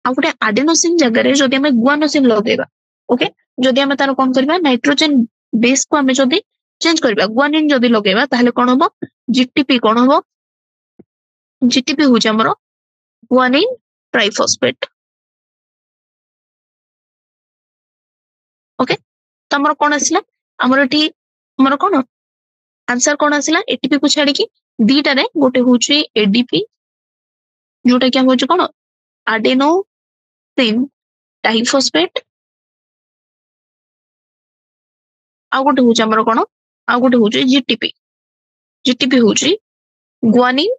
आ गोटे एडेनोसिन जगह रे जदि हमें गुआनोसिन लगेबा ओके जदि हमें तार कोन करबा नाइट्रोजन बेस को हमें जदि चेंज करबा गुआनिन जदि लगेबा ताहले कोन होबो जीटीपी कोन होबो जीटीपी हो जे हमरो गुआनिन ट्राइफॉस्फेट ओके तो हमरो कोन आसिला हमरो एठी हमरो कोन आंसर कोन आसिला एटीपी को छाडी की दीटा रे गोटे होची एडीपी जोटा कि हम होची कोन एडेनोसिन डाइफॉस्फेट आ गोटे होची हमरो कोन आ गोटे होची जीटीपी जीटीपी होची guanine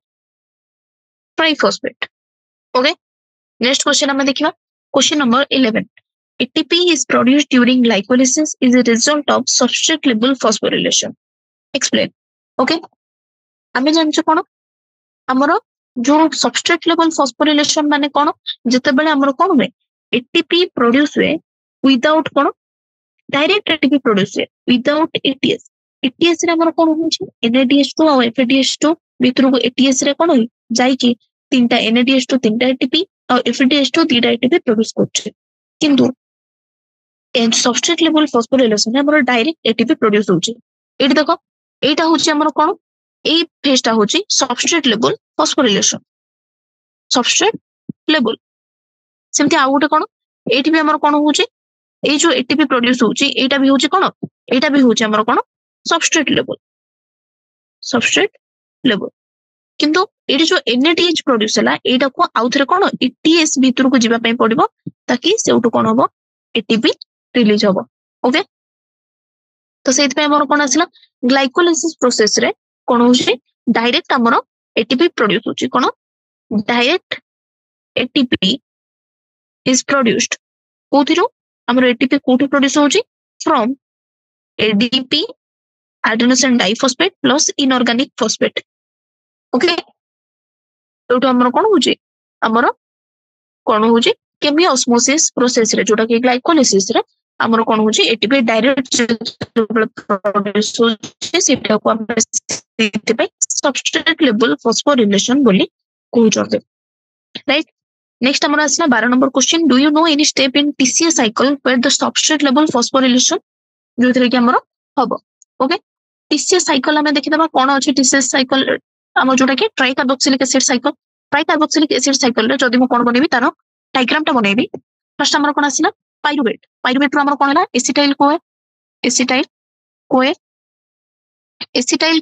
triphosphate okay next question हम देखिबा question number 11 ATP is produced during glycolysis is a result of substrate level phosphorylation explain okay हमें जानछ कोन हमरो जो सबस्ट्रेट लेवल फॉस्फोरिलेशन माने कोन जते बेले हमरो कोन हुए एटीपी प्रोड्यूस हुए विदाउट कोन डायरेक्ट एटीपी प्रोड्यूस हुए विदाउट एटीएस एटीएस रे हमरो कोन होछि NADH2 और FADH2 भितर को एटीएस रे कोन होई जाई कि तीनटा NADH2 तीनटा एटीपी और FADH2 तीनटा एटीपी प्रोड्यूस करछ किंतु एंड सबस्ट्रेट लेवल फॉस्फोरिलेशन हमरो डायरेक्ट एटीपी प्रोड्यूस होछि एठी देखो एटा होछि हमरो कोन এই ফেজটা হচ্ছে substrate level phosphorylation substrate level সেমতি আউ গোটে কোন এইটি বি আমার কোন হচ্ছে এই যে এটিপি প্রোডিউস হচ্ছে এইটা বি হচ্ছে কোন এইটা বি হচ্ছে আমার কোন সাবস্ট্রেট লেভেল কিন্তু এটি যে NADH প্রোডিউস হলা এইটা কো আউথরে কোন ETS ভিতর কো জিবা পই পড়িবো তাকি সেউটু কোন হবো এটিপি রিলিজ হবো ওকে তো সেইত পই আমার কোন আসলা গ্লাইকোলাইসিস প্রসেস রে কোন হচ্ছে ডাইরেক্ট हमरो एटीपी प्रोड्यूस होची कोन डायरेक्ट एटीपी इज प्रोड्यूस्ड कोथिरो हमरो एटीपी कोठी प्रोड्यूस होची from ADP adenosine diphosphate plus inorganic phosphate okay तो हमरो कोन होची हमरो कोन होची केमियो ऑस्मोसिस प्रोसेस रे जोटा कि ग्लाइकोलाइसिस रे हमरो कोन होची एटीपी डायरेक्ट प्रोड्यूस होची सेटा को हम सबस्ट्रेट लेवल फॉस्फोरिलेशन बोली कहउचते राइट नेक्स्ट हमरा असला 12 number question do you know any step in TCA cycle where the substrate level phosphorylation जोथरे कि हमरा हबो ओके TCA साइकिल हमें देखि दबा कोन अछि TCA साइकिल हम जोटा कि try carboxylic acid cycle try carboxylic acid cycle रे जदी म कोन बनेबी तारो डायग्राम ता बनेबी फर्स्ट हमरा कोन आसिला पाइरुवेट रो हमरा कोन हला एसिटाइल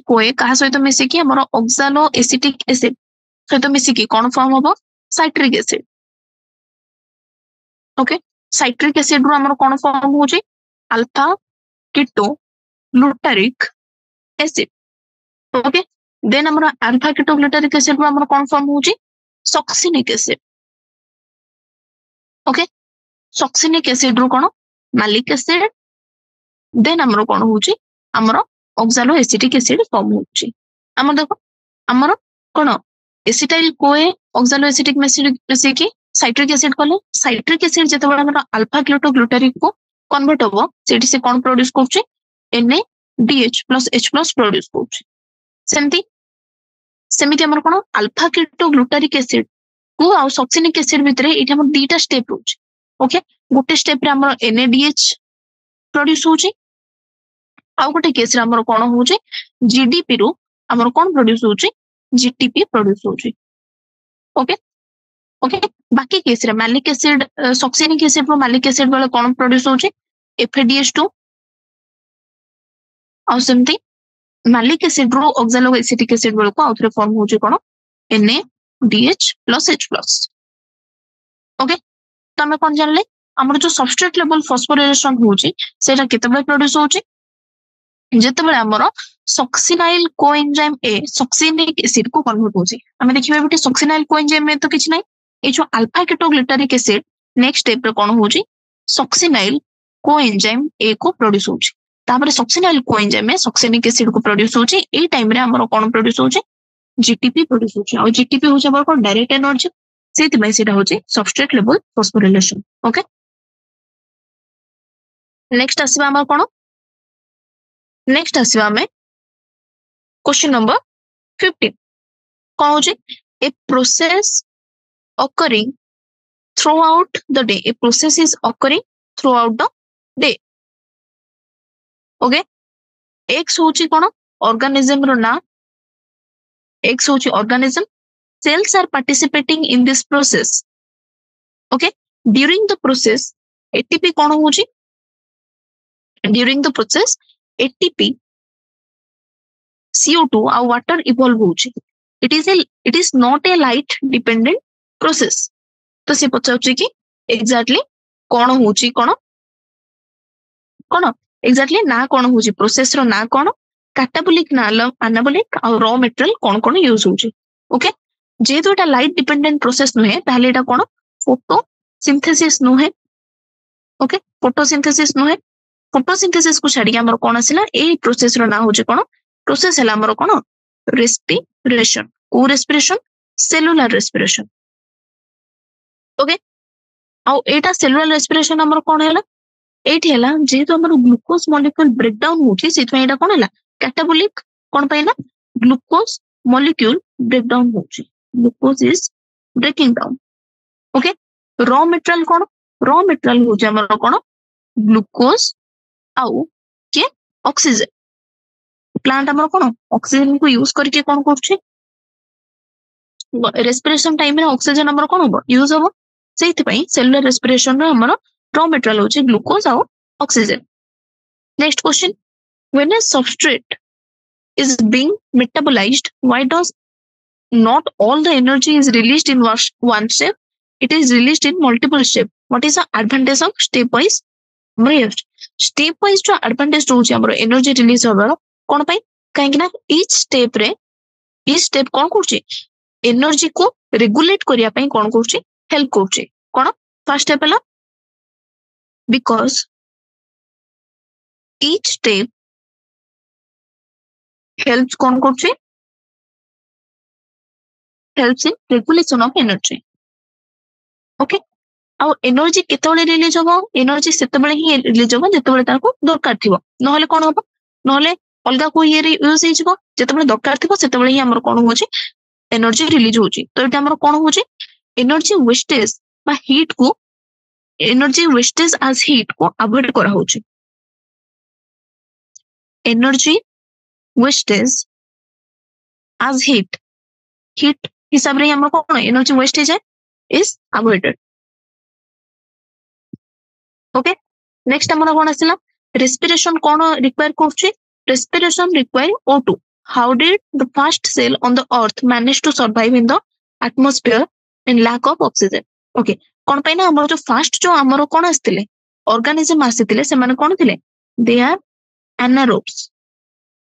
कोए कहा सहित मिसी कि हमर ऑक्सालो एसिटिक एसिड सहित मिसी कि कोन फॉर्म होबो citric acid okay citric acid रो हमर कोन फॉर्म होची alpha keto glutaric acid okay then हमर अल्फा कीटो ग्लूटारिक एसिड रो हमर कोन फॉर्म होची succinic acid okay succinic acid रो कोन मैलिक एसिड देन हमर कोन होची हमर ऑक्सालो एसिटिक एसिड फॉर्म होची हमर देखो हमर कोन acetyl CoA oxaloacetic acid से कि साइट्रिक एसिड कोले साइट्रिक एसिड जते बडा हमर अल्फा कीटो ग्लूटारिक को कन्वर्ट होबो सेठी से कोन प्रोड्यूस करछि NADH + H+ प्रोड्यूस करछि सेमिति हमर कोन अल्फा कीटो ग्लूटारिक एसिड को आ सक्सिनिक एसिड भितरे एठी हमर दीटा स्टेप होछि ओके गोटे स्टेप रे हमर NADH प्रोड्यूस होछि आउ गोटे केस रे हमर कोन होछि GDP रो हमर कोन प्रोड्यूस होछि GTP प्रोड्यूस होछि ओके ओके बाकी केस रे मैलिक एसिड सक्सिनिक एसिड रो मैलिक एसिड वाला कोन प्रोड्यूस होछि FADH2 आ सेमति मैलिक एसिड रो ऑक्सालो एसिटिक एसिड वाला को आउथरे फॉर्म होछि कोन NADH + H+ ओके तो हमें कोन जानले हमर जो सबस्ट्रेट लेवल फॉस्फोरिलेशन होछि सेटा केतेबे प्रोड्यूस होछि जते बेले हमर succinyl coenzyme A succinic acid को कन्वर्ट होछि हमें देखिबा बिटे सक्सिनाइल कोएंजाइम में तो किछ नै ए जो alpha keto glutaric acid next step रे कोन होछि सक्सिनाइल कोएंजाइम ए को प्रोड्यूस होछि तापर सक्सिनाइल कोएंजाइम में सक्सिनिक एसिड को प्रोड्यूस होछि ए टाइम रे हमर कोन प्रोड्यूस होछि GTP प्रोड्यूस होछि और GTP होछि हमर कोन डायरेक्ट एनर्जी सेति में सेटा होछि substrate level phosphorylation okay next आसीबा हमर कोन नेक्स्ट आसीबा में क्वेश्चन नंबर 15 कौन होची a process occurring throughout the day. A process is occurring throughout the day. Okay. X होची कौन organism रो ना X होची organism. Cells are participating in this process. Okay. During the process ATP कौन होची during the process ATP CO2 और water evolve होची. It is not a light dependent process. तो से पचाउची कि एग्जैक्टली कौन होची कौन कौन एग्जैक्टली ना कौन होची प्रोसेस रो ना कौन कैटाबोलिक ना एनाबोलिक और रॉ मटेरियल कौन कौन यूज होची. ओके जेहेतु एटा लाइट डिपेंडेंट प्रोसेस नुहे ताहले एटा कौन फोटोसिंथेसिस नुहे. ओके फोटोसिंथेसिस नुहे फोटोसिंथेसिस को छाड़ी हमर कौन आसिला ए प्रोसेस रो ना होची कौन प्रोसेस हला हमर कौन रेस्पिरेशन. को रेस्पिरेशन सेलुलर रेस्पिरेशन. ओके आउ एटा सेलुलर रेस्पिरेशन हमर कोन हैला एठी हैला जेहेतु हमर ग्लूकोज मॉलिक्यूल ब्रेक डाउन होची सेतमे एटा कोन हैला कैटाबोलिक कोन पैना ग्लूकोज मॉलिक्यूल ब्रेक डाउन होची glucose is breaking down. Okay raw material होची हमर कोन ग्लूकोज आउ के ऑक्सीजन. प्लांट हमर कोन ऑक्सीजन को यूज करके कोन करछि रेस्पिरेशन टाइम में ऑक्सीजन हमर कोन हो यूज हो सेथिपई सेलुलर रेस्पिरेशन रो हमर रॉ मटेरियल होची ग्लूकोज और oxygen. Next question when a substrate is being metabolized why does not all the energy is released in one step, it is released in multiple step. What is the advantage of stepwise shift? Stepwise जो advantage होची हमर energy release होबर कोन पई काहे कि ना each step कोन करची energy को regulate करिया पई कोन करची हेल्प करची. कोन फर्स्ट स्टेप हला बिकॉज each step helps कोन करची helps in regulation of energy. Okay आउ एनर्जी केतेबेले रिलीज होबो एनर्जी सेतेबेले ही रिलीज होबो जेतेबेले ताको दरकार थिबो नहले कोन होबो नहले अलगा को ये यूज हे जिवो जेतेबेले दरकार थिबो सेतेबेले ही हमर कोन होची एनर्जी रिलीज होची. तो एटा हमर कोन होची एनर्जी वेस्टेज बा हीट को एनर्जी वेस्टेज एज हीट को अवॉइड करा होची. एनर्जी वेस्टेज एज हीट हिसाब रे हमर कोन एनर्जी वेस्टेज है is avoided. ओके नेक्स्ट हमर कोन आसिला रेस्पिरेशन कोन रिक्वायर करछि respiration require O2. How did the first cell on the earth manage to survive in the atmosphere in lack of oxygen? Okay. कौन पे ना हमर जो फर्स्ट जो हमर कोन आस्तिले ऑर्गेनिज्म आस्तिले से माने कोन थिले दे आर एनारोब्स.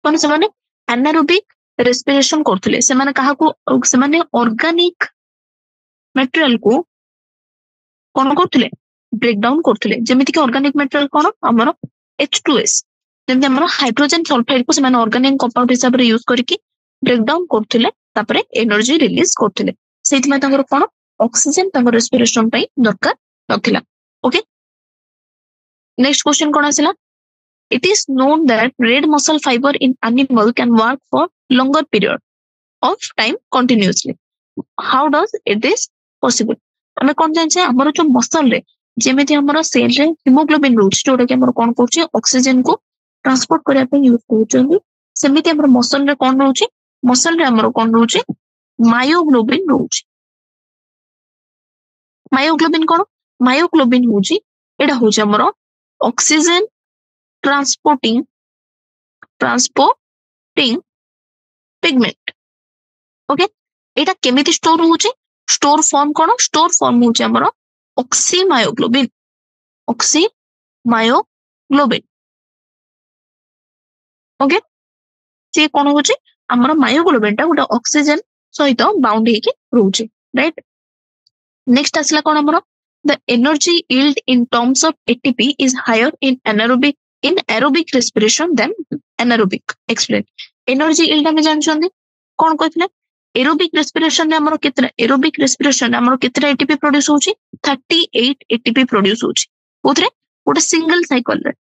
कोन से माने एनारोबिक रेस्पिरेशन करथिले से माने काहा को से माने ऑर्गेनिक मटेरियल को कोन करथिले ब्रेक डाउन करथिले जेमिति कि ऑर्गेनिक मटेरियल कोन हमर H2S जेमते हमर हाइड्रोजन सल्फाइड को से माने ऑर्गेनिक कंपाउंड हिसाब रे यूज करके ब्रेक डाउन करथिले तापरे एनर्जी रिलीज करथिले सेति में तंगर कोन ऑक्सीजन तंगर रेस्पिरेशन पई दरकार नथिला. ओके नेक्स्ट क्वेश्चन कोन आसिला it is known that red muscle fiber in animal can work for longer period of time continuously. How does it is possible? हमें कोन जाने हमर जो मसल रे जेमेति हमर सेल रे हीमोग्लोबिन रोच जोटा कि हमर कोन करछि ऑक्सीजन को ट्रांसपोर्ट करिया पे यूज करछन सेमिति हमर मसल रे कोन रोची मसल रे हमर कोन रोची मायोग्लोबिन रोची. मायोग्लोबिन होची एडा होची हमर ऑक्सीजन ट्रांसपोर्टिंग पिगमेंट. ओके एटा केमिति स्टोर होची स्टोर फॉर्म कोन स्टोर फॉर्म होची हमर ऑक्सीमायोग्लोबिन. ओके से कोन होची हमर मायोग्लोबिन टा गोटा ऑक्सीजन सहित बाउंड हेके रहउची राइट. नेक्स्ट आसला कोन हमर the energy yield in terms of ATP is higher in aerobic respiration than anaerobic. Explain. Energy yield हमें जानछोंदी कोन कहथिले एरोबिक रेस्पिरेशन ने हमर केतना एरोबिक रेस्पिरेशन हमर केतना एटीपी प्रोड्यूस होची 38 एटीपी प्रोड्यूस होची ओथरे गोटे सिंगल साइकिल रे.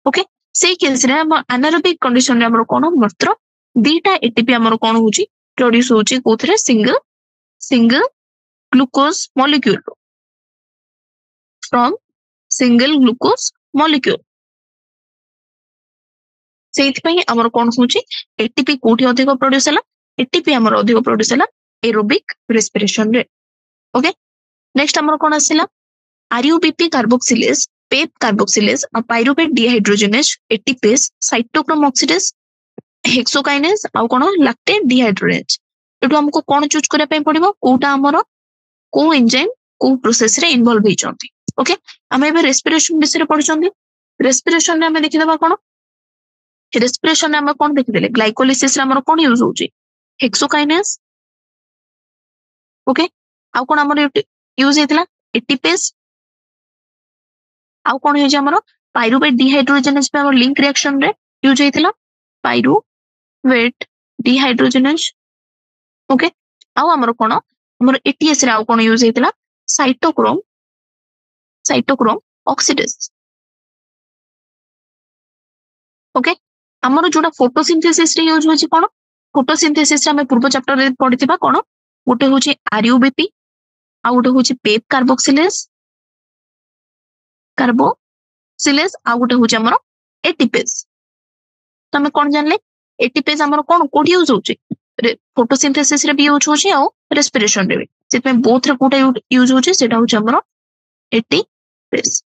ओके सेई केस रे हम एनारोबिक कंडीशन रे हमर कोन मात्र दीटा एटीपी हमर कोन होची प्रोड्यूस होची कोथरे single glucose molecule from single glucose molecule सेइथपई हमर कोन होची एटीपी कोठी अधिक प्रोड्यूस हला एटीपी हमर अधिक प्रोड्यूस हला एरोबिक रेस्पिरेशन रे ओके नेक्स्ट हमर कोन आसिला RuBP carboxylase PEP carboxylase pyruvate dehydrogenase ATPase cytochrome oxidase hexokinase आ कोन लैक्टेट डिहाइड्रोजनेज एटु हमको कोन चूज करै पय पड़िबो कोटा हमर को एंजाइम को प्रोसेस रे इन्वॉल्व हे चंती ओके हम एबे रेस्पिरेशन विषय रे पढचंदी रेस्पिरेशन रे हम देखि देबा कोन रेस्पिरेशन रे हम कोन देखि देले ग्लाइकोलिसिस रे हमर कोन यूज होची हेक्सोकाइनेज ओके आ कोन हमर यूज हेतला एटीपेज आ कोन हे जे हमर पाइरुवेट डिहाइड्रोजनेज पे हमर लिंक रिएक्शन रे यूज हेतला पाइरुवेट डिहाइड्रोजनेज ओके आ हमर कोन हमर एटीएस रे आ कोन यूज हेतला साइटोक्रोम ऑक्सीडेज ओके हमर जोडा फोटोसिंथेसिस रे यूज होची कोन फोटोसिंथेसिस रे हम पूर्व चैप्टर रे पढिथिबा कोन गोटे होची आरयूबीपी आ गोटे होची पेप कार्बोक्सिलेज आ गोटे होची हमर एटीपेज तो हम कोन जानले एटीपेज हमर कोन कोठी यूज होची फोटोसिंथेसिस रे भी यूज होची आ रेस्पिरेशन रे भी सेत में बोथ रे कोटा यूज होची सेटा होची हमर एटीपेज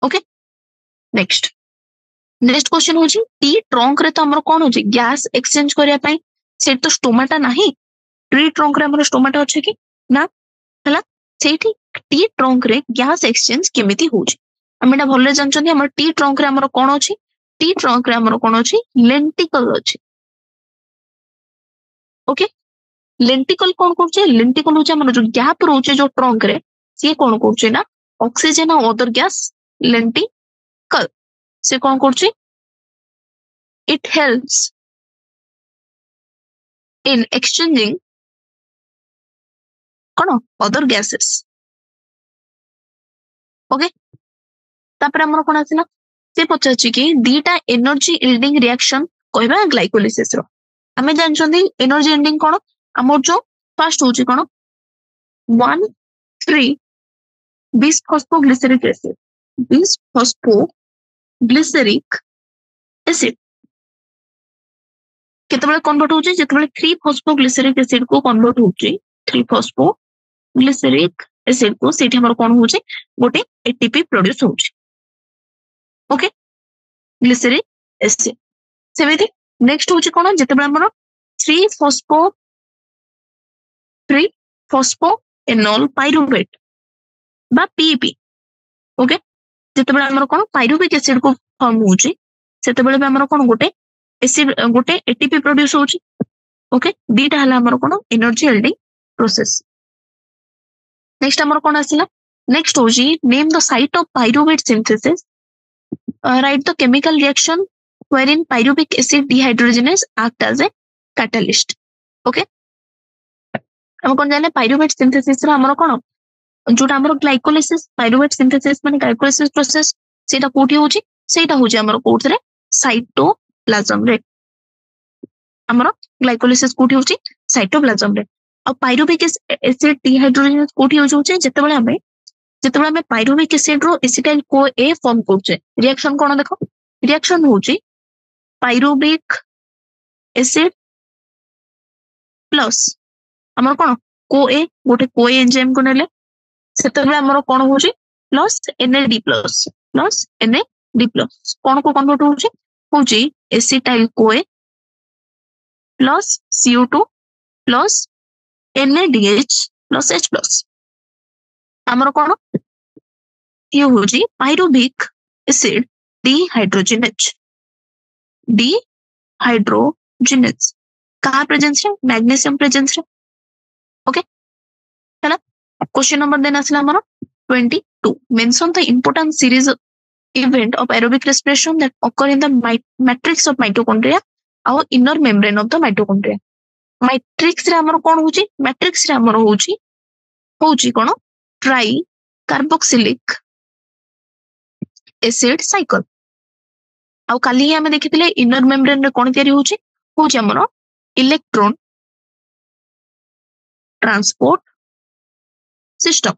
ओके नेक्स्ट क्वेश्चन होची टी ट्रंक रे तो हमर कोन होची गैस एक्सचेंज करिया पई से तो स्टोमाटा नाही टी ट्रंक रे हमर स्टोमाटा अछि कि ना हला सेठी टी ट्रंक रे गैस एक्सचेंज केमिति होची हम एटा भल्ले जानचंदी हमर टी ट्रंक रे हमर कोन अछि टी ट्रंक रे हमर कोन अछि लेंटिकल अछि ओके लेंटिकल कोन करछे लेंटिकल होचे हमर जो गैप रहउचे जो ट्रंक रे से कोन करछे ना ऑक्सीजन और अदर गैस लेंटिकल से कोन करछे it helps in exchanging cone other gases okay तापर हमर कोन आसिला से पचाछि कि दीटा एनर्जी यील्डिंग रिएक्शन कहबा ग्लाइकोलिसिस रो हमें जानछंदी एनर्जी यील्डिंग कोन हमर जो फर्स्ट होची कोन 1,3 बिसफॉस्फोग्लिसरिक एसिड केतबेले कन्वर्ट होची जेतबेले 3 फॉस्फोग्लिसरिक एसिड को कन्वर्ट होची 3 फॉस्फोग्लिसरिक एसिड को सेठी हमर कोन होची गोटे एटीपी प्रोड्यूस होची ओके ग्लिसरिक एसिड सेमिति नेक्स्ट होची कोन जेतबेले हमर 3 फॉस्फोएनोल पाइरुवेट बा पीपी ओके जेतबेले हमर कोन पाइरुविक एसिड को फॉर्म होची सेतबेले बे हमर कोन गोटे एसिड गोटे एटीपी प्रोड्यूस होची ओके दीटा हला हमर कोन एनर्जी यील्डिंग प्रोसेस नेक्स्ट हमर कोन आसिला नेक्स्ट होची name the site of pyruvate synthesis right the chemical reaction wherein pyruvic acid dehydrogenase act as a catalyst okay हम कोन जाने पाइरुवेट सिंथेसिस रा हमर कोन जोटा हमर ग्लाइकोलिसिस पाइरुवेट सिंथेसिस माने ग्लाइकोलिसिस प्रोसेस सेटा कोठी होची सेटा होची हमर कोथरे साइटोप्लाज्म रे हमर ग्लाइकोलिसिस कोठी होची साइटोप्लाज्म रे और पाइरुविक एसिड डिहाइड्रोजनेज कोठी होची जेतेबेले हमें पाइरुविक एसिड रो एसिटाइल को ए फॉर्म करछे रिएक्शन कोन देखो रिएक्शन होची पाइरुविक एसिड प्लस हमर कोन को ए गोटे को एंजाइम को नेले सेतबेले हमर कोन होची प्लस एनएडी प्लस कोन को कन्वर्ट होची acetyl CoA plus CO2 plus NaDH plus H plus हमर कोन ये होची पाइरुविक एसिड डिहाइड्रोजनेज कहाँ प्रेजेंस रे मैग्नीशियम प्रेजेंस रे ओके चला क्वेश्चन नंबर देन आसला हमर 22 mention the important series event of aerobic respiration that occur in the matrix of mitochondria और inner membrane of the mitochondria matrix रे हमर कोन होची matrix रे हमर होची कोन ट्राई कार्बोक्सिलिक एसिड साइकिल आउ काली ही आमे देखिथिले इनर मेम्ब्रेन रे कोन तयारी होची हमरो electron transport system.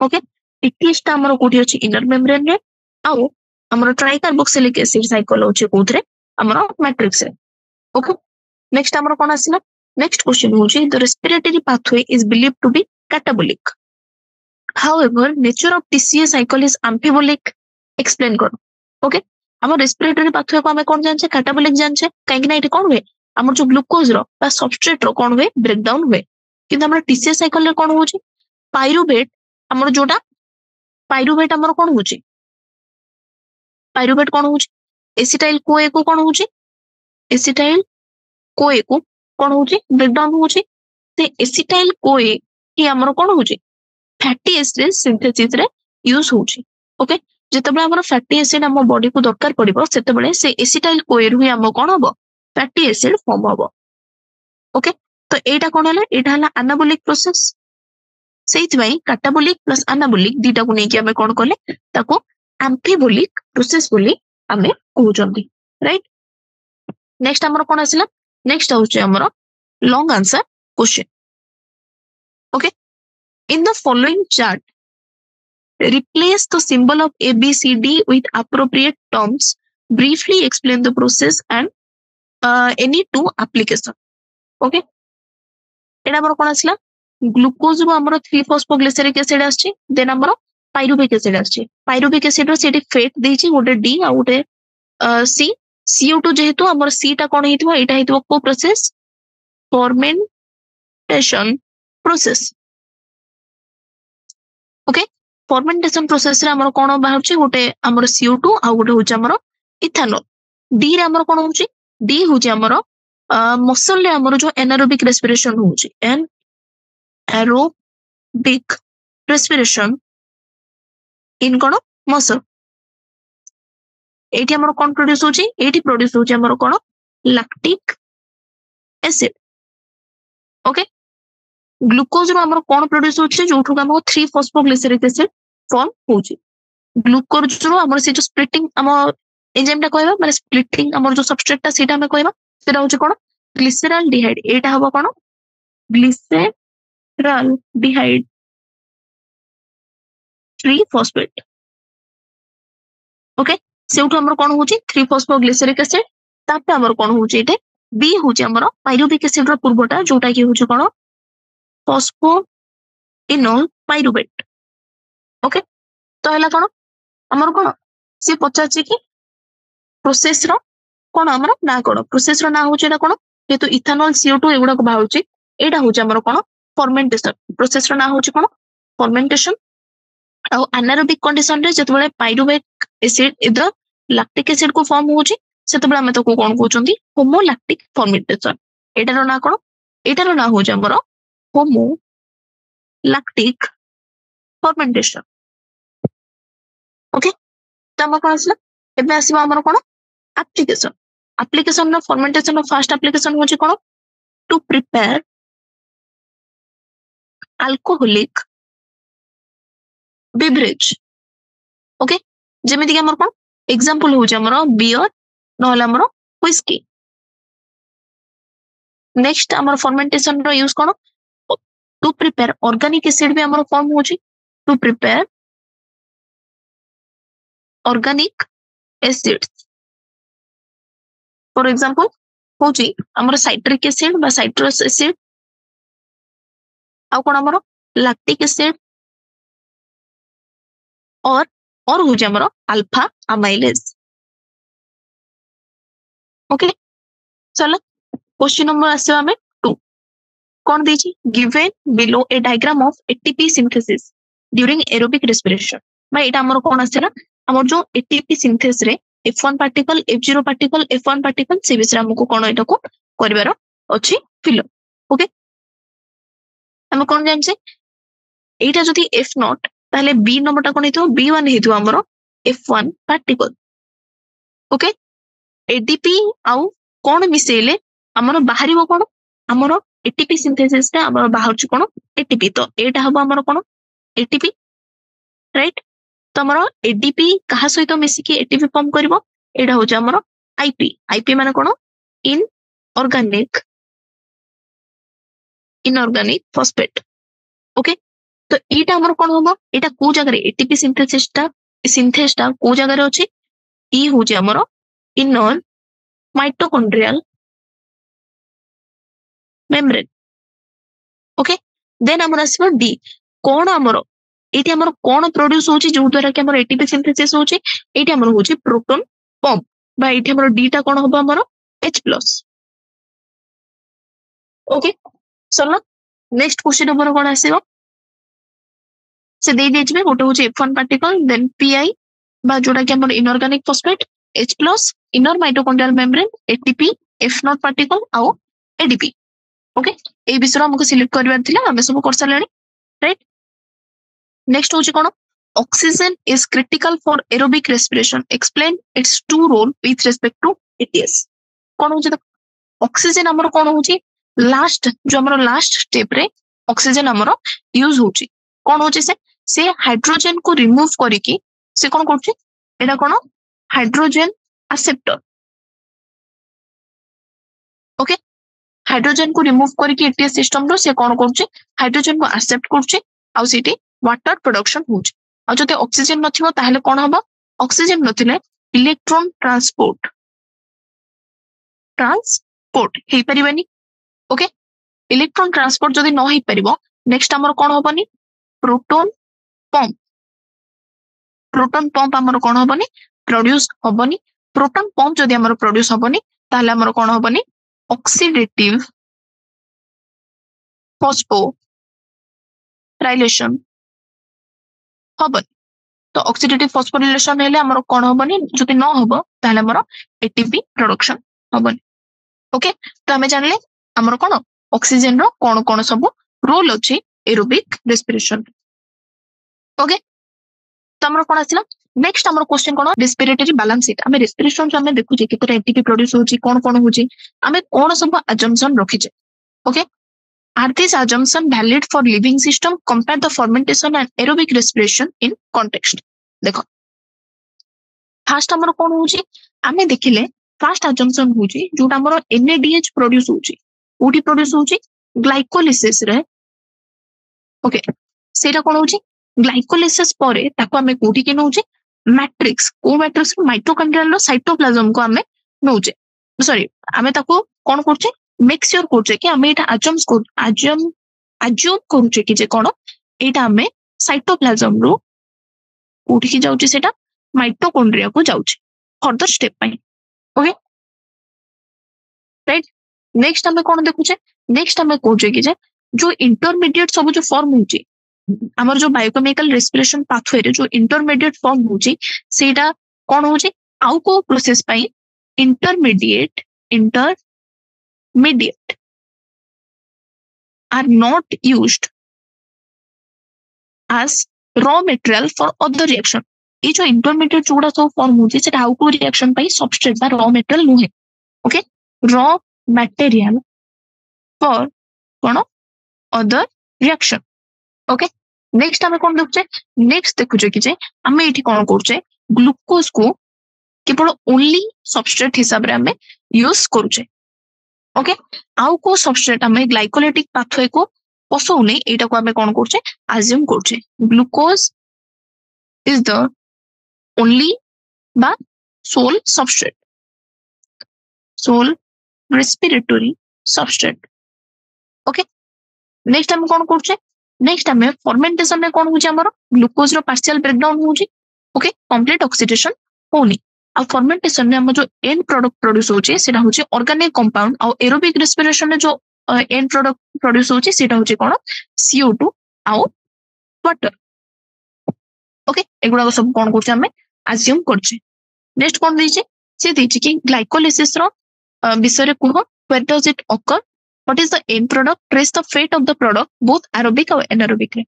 Okay TTS टा हमरो कोठी अछि इनर मेम्ब्रेन रे आउ हमरो ट्राइकार्बोक्सिलिक एसिड साइकिल होची कोथरे हमरो मैट्रिक्स रे। ओके नेक्स्ट हमरो कोन आसिला नेक्स्ट क्वेश्चन होची the respiratory pathway is believed to be catabolic however nature of TCA cycle is amphibolic explain करो। ओके हमर रेस्पिरेटरी पाथवे को हमें कोन जानछे कैटाबोलिक जानछे काहे कि ना इटे कोन हुए हमर जो ग्लूकोज रो बा सबस्ट्रेट रो कोन हुए ब्रेक डाउन हुए किंतु हमर TCA साइकिल रे कोन होची पाइरुवेट हमर जोटा पाइरुवेट हमर कोन होची पाइरुवेट कोन होची एसिटाइल कोए को कोन होची एसिटाइल कोए को कोन होची ब्रेक डाउन होची से एसिटाइल कोए ही हमर कोन होची फैटी एसिड सिंथेसिस रे यूज होची। ओके जेतबे हमर फैटी एसिड हम बॉडी को दरकार पड़िबो सेतबेले से एसिटाइल कोए रु हम कोन हबो फैटी एसिड फॉर्म हबो। ओके तो एटा कोन हला एटा हला एनाबोलिक प्रोसेस सेइथ भाई कैटाबोलिक प्लस एनाबोलिक दीटा को नेकी हमें कोन करले ताको एम्फीबोलिक प्रोसेस बोली हमें कहउचंदी राइट। नेक्स्ट हमर कोन आसिला नेक्स्ट होची हमर long answer question. Okay in the following chart replace the symbol of ABCD with appropriate terms, briefly explain the process and any two application। okay एडा हमर कोन आसिला ग्लूकोज रो हमर 3-फॉस्फोग्लिसरिक एसिड आछि देन हमर पाइरुविक एसिड आछि pyruvic acid रो सेठी fate देछि गोटे डी आ गोटे सी CO2 जेहेतु हमर सी टा कोन हेतिबो एटा हेतिबो को process fermentation process. Okay fermentation process रे हमर कोन बाहरछि गोटे हमर CO2 आ गोटे होछि हमर इथेनॉल डी रे हमर कोन होछि डी होछि हमर मसल रे हमर जो एनारोबिक रेस्पिरेशन होछि एन एरोबिक रेस्पिरेशन इन कोन मसल एठी हमर कोन प्रोड्यूस होछि एठी प्रोड्यूस होछि हमर कोन लैक्टिक एसिड। ओके ग्लूकोज रो हमर कोन प्रोड्यूस होछि जोठु हमर 3-फॉस्फोग्लिसरिक एसिड फॉर्म होछि ग्लूकोज रो हमर से जो स्प्लिटिंग हमर एंजाइम टा कहबा माने स्प्लिटिंग हमर जो सबस्ट्रेट टा सेटा हमें कहबा सेटा होछि कोन ग्लिसरल्डिहाइड एटा हबो कोन ग्लिसरल्डिहाइड 3-फॉस्फेट। ओके सेउठु हमर कोन होछि 3-फॉस्फोग्लिसरिक एसिड तापे हमर कोन होछि एटे बी होछि हमर पाइरुविक एसिड रो पूर्वटा जोटा कि होछि कोन फॉस्फोइनोल पाइरुवेट। ओके तो हला कोन हमर कोन से पचाछि कि प्रोसेस रो कोन हमर ना कोन प्रोसेस रो ना होछि एटा कोन जेतु इथेनॉल CO2 एगुडा को बाहुछि एटा होछि हमर कोन फर्मेंटेशन प्रोसेस रो ना होछि कोन फर्मेंटेशन आ एनारोबिक कंडीशन रे जेतबेले पाइरुवेट एसिड इधर लैक्टिक एसिड को फॉर्म होछि सेतबेले हम तो कोन कहउचंदी होमोलैक्टिक फर्मेंटेशन एटा रो ना कोन एटा रो ना होछि हमर होमोलैक्टिक फर्मेंटेशन। ओके तो हम कोन आसला एबे आसीबा हमर कोन एप्लीकेशन एप्लीकेशन नो फर्मेंटेशन नो फर्स्ट एप्लीकेशन होछि कोन to prepare alcoholic beverage. Okay जेमिति कि हमर कोन एग्जांपल होछि हमर बियर नहले हमर व्हिस्की। नेक्स्ट हमर फर्मेंटेशन रो यूज कोन टू प्रिपेयर ऑर्गेनिक एसिड भी हमर फॉर्म होछि to prepare organic acids for example होछि हमर साइट्रिक एसिड बा साइट्रस एसिड आ कोन हमर लैक्टिक एसिड और होछि हमर अल्फा अमाइलेज। ओके चलो क्वेश्चन नंबर आसे हमें 2 कौन दीची given below a diagram of ATP synthesis during aerobic respiration भाई एटा हमर कोन आसेला हमर जो एटीपी सिंथेसिस रे F1 particle F0 particle F1 particle से विषय हमको कोन एटा को करबार अछि फिल। ओके हम कोन जान से एटा जदी F0 ताले B नंबरटा कोन हेतो B1 हेतो हमर F1 पार्टिकल। ओके एटीपी आउ कोन मिसेले हमर बाहरिबो कोन हमर एटीपी सिंथेसिस रे हमर बाहर छु कोन एटीपी तो एटा हबो हमर कोन एटीपी राइट तो हमर एडीपी कहा सहित मिसिकी एटीपी फॉर्म करिवो एटा होचे हमर आईपी आईपी माने कोन इनऑर्गेनिक फॉस्फेट ओके तो एटा हमर कोन होबो एटा को जगह रे एटीपी सिंथेसिस को जगह रे अछि ई होचे हमर inner mitochondrial membrane okay then हमर आसबो डी कोन हमर एटी हमर कोन प्रोड्यूस होची जो द्वारा कि हमर एटीपी सिंथेसिस होची एटी हमर होची प्रोटॉन पंप बा एटी हमर डी टा कोन होबो हमर H+ ओके चलो नेक्स्ट क्वेश्चन हमर कोन आसीबो से दे देजबे गोटे होची F1 पार्टिकल देन पीआई बा जोडा कि हमर inorganic phosphate H+ inner mitochondrial membrane ATP F0 particle आउ एडीपी ओके ए विषय हमको सिलेक्ट करबार थिला हम सब कर सालेनी राइट नेक्स्ट होची कोन oxygen is critical for aerobic respiration explain its to role with respect to ATS कोन होची ऑक्सीजन हमर कोन होची लास्ट जो हमर लास्ट स्टेप रे ऑक्सीजन हमर यूज होची कोन होची से हाइड्रोजन को रिमूव करिकी से कोन करची एटा कोन हाइड्रोजन एक्सेप्टर ओके हाइड्रोजन को रिमूव करके एटीएस सिस्टम रो से कोन करची हाइड्रोजन को एक्सेप्ट करची आ सिटी वाटर प्रोडक्शन होची आ जते ऑक्सीजन नथिबो ताहले कोन हबो ऑक्सीजन नथिले इलेक्ट्रॉन ट्रांसपोर्ट हे परिबनी ओके इलेक्ट्रॉन ट्रांसपोर्ट जदी न हे परिबो नेक्स्ट हमर कोन होबनी प्रोटॉन पंप हमर कोन होबनी प्रोड्यूस होबनी प्रोटॉन पंप जदी हमर प्रोड्यूस होबनी ताहले हमर कोन होबनी ऑक्सीडेटिव फॉस्फोराइलेशन हबनी तो ऑक्सीडेटिव फॉस्फोराइलेशन हेले हमर कोन होबनी जति न होबो ताहले हमर एटीपी प्रोडक्शन हबनी ओके तो हमें जानले हमर कोन ऑक्सीजन रो कोन कोन सब रोल अछि एरोबिक रेस्पिरेशन ओके तो हमर कोन आसिला नेक्स्ट हमर क्वेश्चन कोन रेस्पिरेटरी बैलेंस शीट हमें रेस्पिरेशन जो हमें देखु जे केतरा एटीपी प्रोड्यूस होची कोन कोन होची हमें कोन सब अजम्पशन रखि जे okay are this assumption valid for living system compare the fermentation and aerobic respiration in context देखो फर्स्ट हमर कोन होची हमें देखिले फर्स्ट अजम्पशन होची जोटा हमर एनएडीएच प्रोड्यूस होची ओटी प्रोड्यूस होची ग्लाइकोलिसिस रे ओके सेटा कोन होची ग्लाइकोलिसिस परे ताको हमें कोठी के नउचे मैट्रिक्स माइटोकॉन्ड्रियल रो साइटोप्लाज्म को हमें नउचे सॉरी हमें ताको कोन करचे मेक श्योर करचे कि हमें एटा अज्यूम करचे कि जे कोन एटा हमें साइटोप्लाज्म रो कोठी की जाउचे सेटा माइटोकॉन्ड्रिया को जाउचे फर्दर स्टेप पाई ओके राइट नेक्स्ट हमें कोन देखुचे नेक्स्ट हमें कहचे कि जे जो इंटरमीडिएट सब जो फॉर्म होची हमर जो बायोकेमिकल रेस्पिरेशन पाथवे रे जो इंटरमीडिएट फॉर्म होची सेटा कोन होची आउ को प्रोसेस पाई intermediate are not used as raw material for other reaction ये जो इंटरमीडिएट जोड़ा सब फॉर्म होची सेटा आउ को रिएक्शन पाई सबस्ट्रेट बा रॉ मटेरियल नुहे okay raw material for cone other reaction okay next हमें कोन देखुचे नेक्स्ट देखुचे कि जे हमें एठी कोन करचे ग्लूकोज को केवल ओनली सबस्ट्रेट हिसाब रे हमें यूज करूचे ओके आउ को सबस्ट्रेट हमें ग्लाइकोलाइटिक पाथवे को पसौने एटा को हमें कोन करचे अज्यूम करचे ग्लूकोज इज द ओनली बा sole respiratory substrate okay next हम कोन करचे नेक्स्ट हमें फर्मेंटेशन में कोन होची हमर ग्लूकोज रो पार्शियल ब्रेकडाउन होची ओके कंप्लीट ऑक्सीडेशन होनी आ फर्मेंटेशन में हम जो एंड प्रोडक्ट प्रोड्यूस होची सेटा होची ऑर्गेनिक कंपाउंड आ एरोबिक रेस्पिरेशन में जो एंड प्रोडक्ट प्रोड्यूस होची सेटा होची कोन CO2 आ वाटर ओके एगुडा सब कोन करछ हमें अज्यूम करछ नेक्स्ट कोन दैछि से दैछि कि ग्लाइकोलाइसिस रो विषय रे कुह where does it occur what is the end product trace the fate of the product both aerobic और anaerobic रे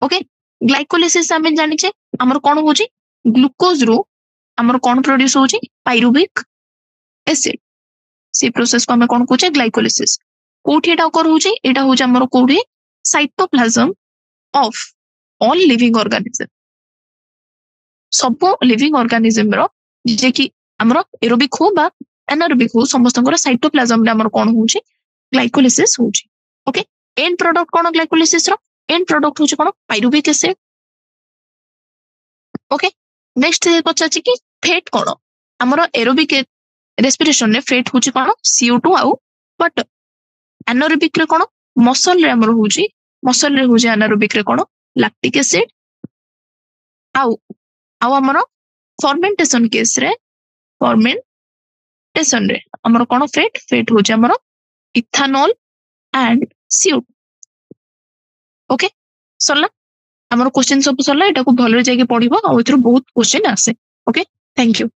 ओके ग्लाइकोलाइसिस हमें जानि छे हमर कोन होची ग्लूकोज रो हमर कोन प्रोड्यूस होची पाइरुविक एसिड से प्रोसेस को हमें कोन कोचे ग्लाइकोलाइसिस कोठी एटा कर होची एटा होची हमर कोठी cytoplasm of all living organism सब लिविंग ऑर्गेनिज्म रो जे कि हमरो एरोबिक हो बा एनारोबिक हो समस्तଙ୍କର साइटोप्लाज्म रे हमर कोन होउची ग्लाइकोलिसिस होउची ओके एंड प्रोडक्ट कोन ग्लाइकोलिसिस रो एंड प्रोडक्ट होउची कोन पाइरुविक एसिड ओके नेक्स्ट पचाची कि फेट कोन हमर एरोबिक रेस्पिरेशन रे फेट होउची कोन CO2 आउ बट एनारोबिक रे कोन मसल रे हमर होउची मसल रे होउची एनारोबिक रे कोन लैक्टिक एसिड आउ आउ हमर फर्मेंटेशन केस रे फर्मेंटेशन रे हमर कोन फेट फेट होउची हमर इथानॉल एंड CO2 ओके सरला हमर क्वेश्चन सब सरला एटा को भलरे जाके पढिबो आ इथरो बहुत क्वेश्चन आसे ओके थैंक यू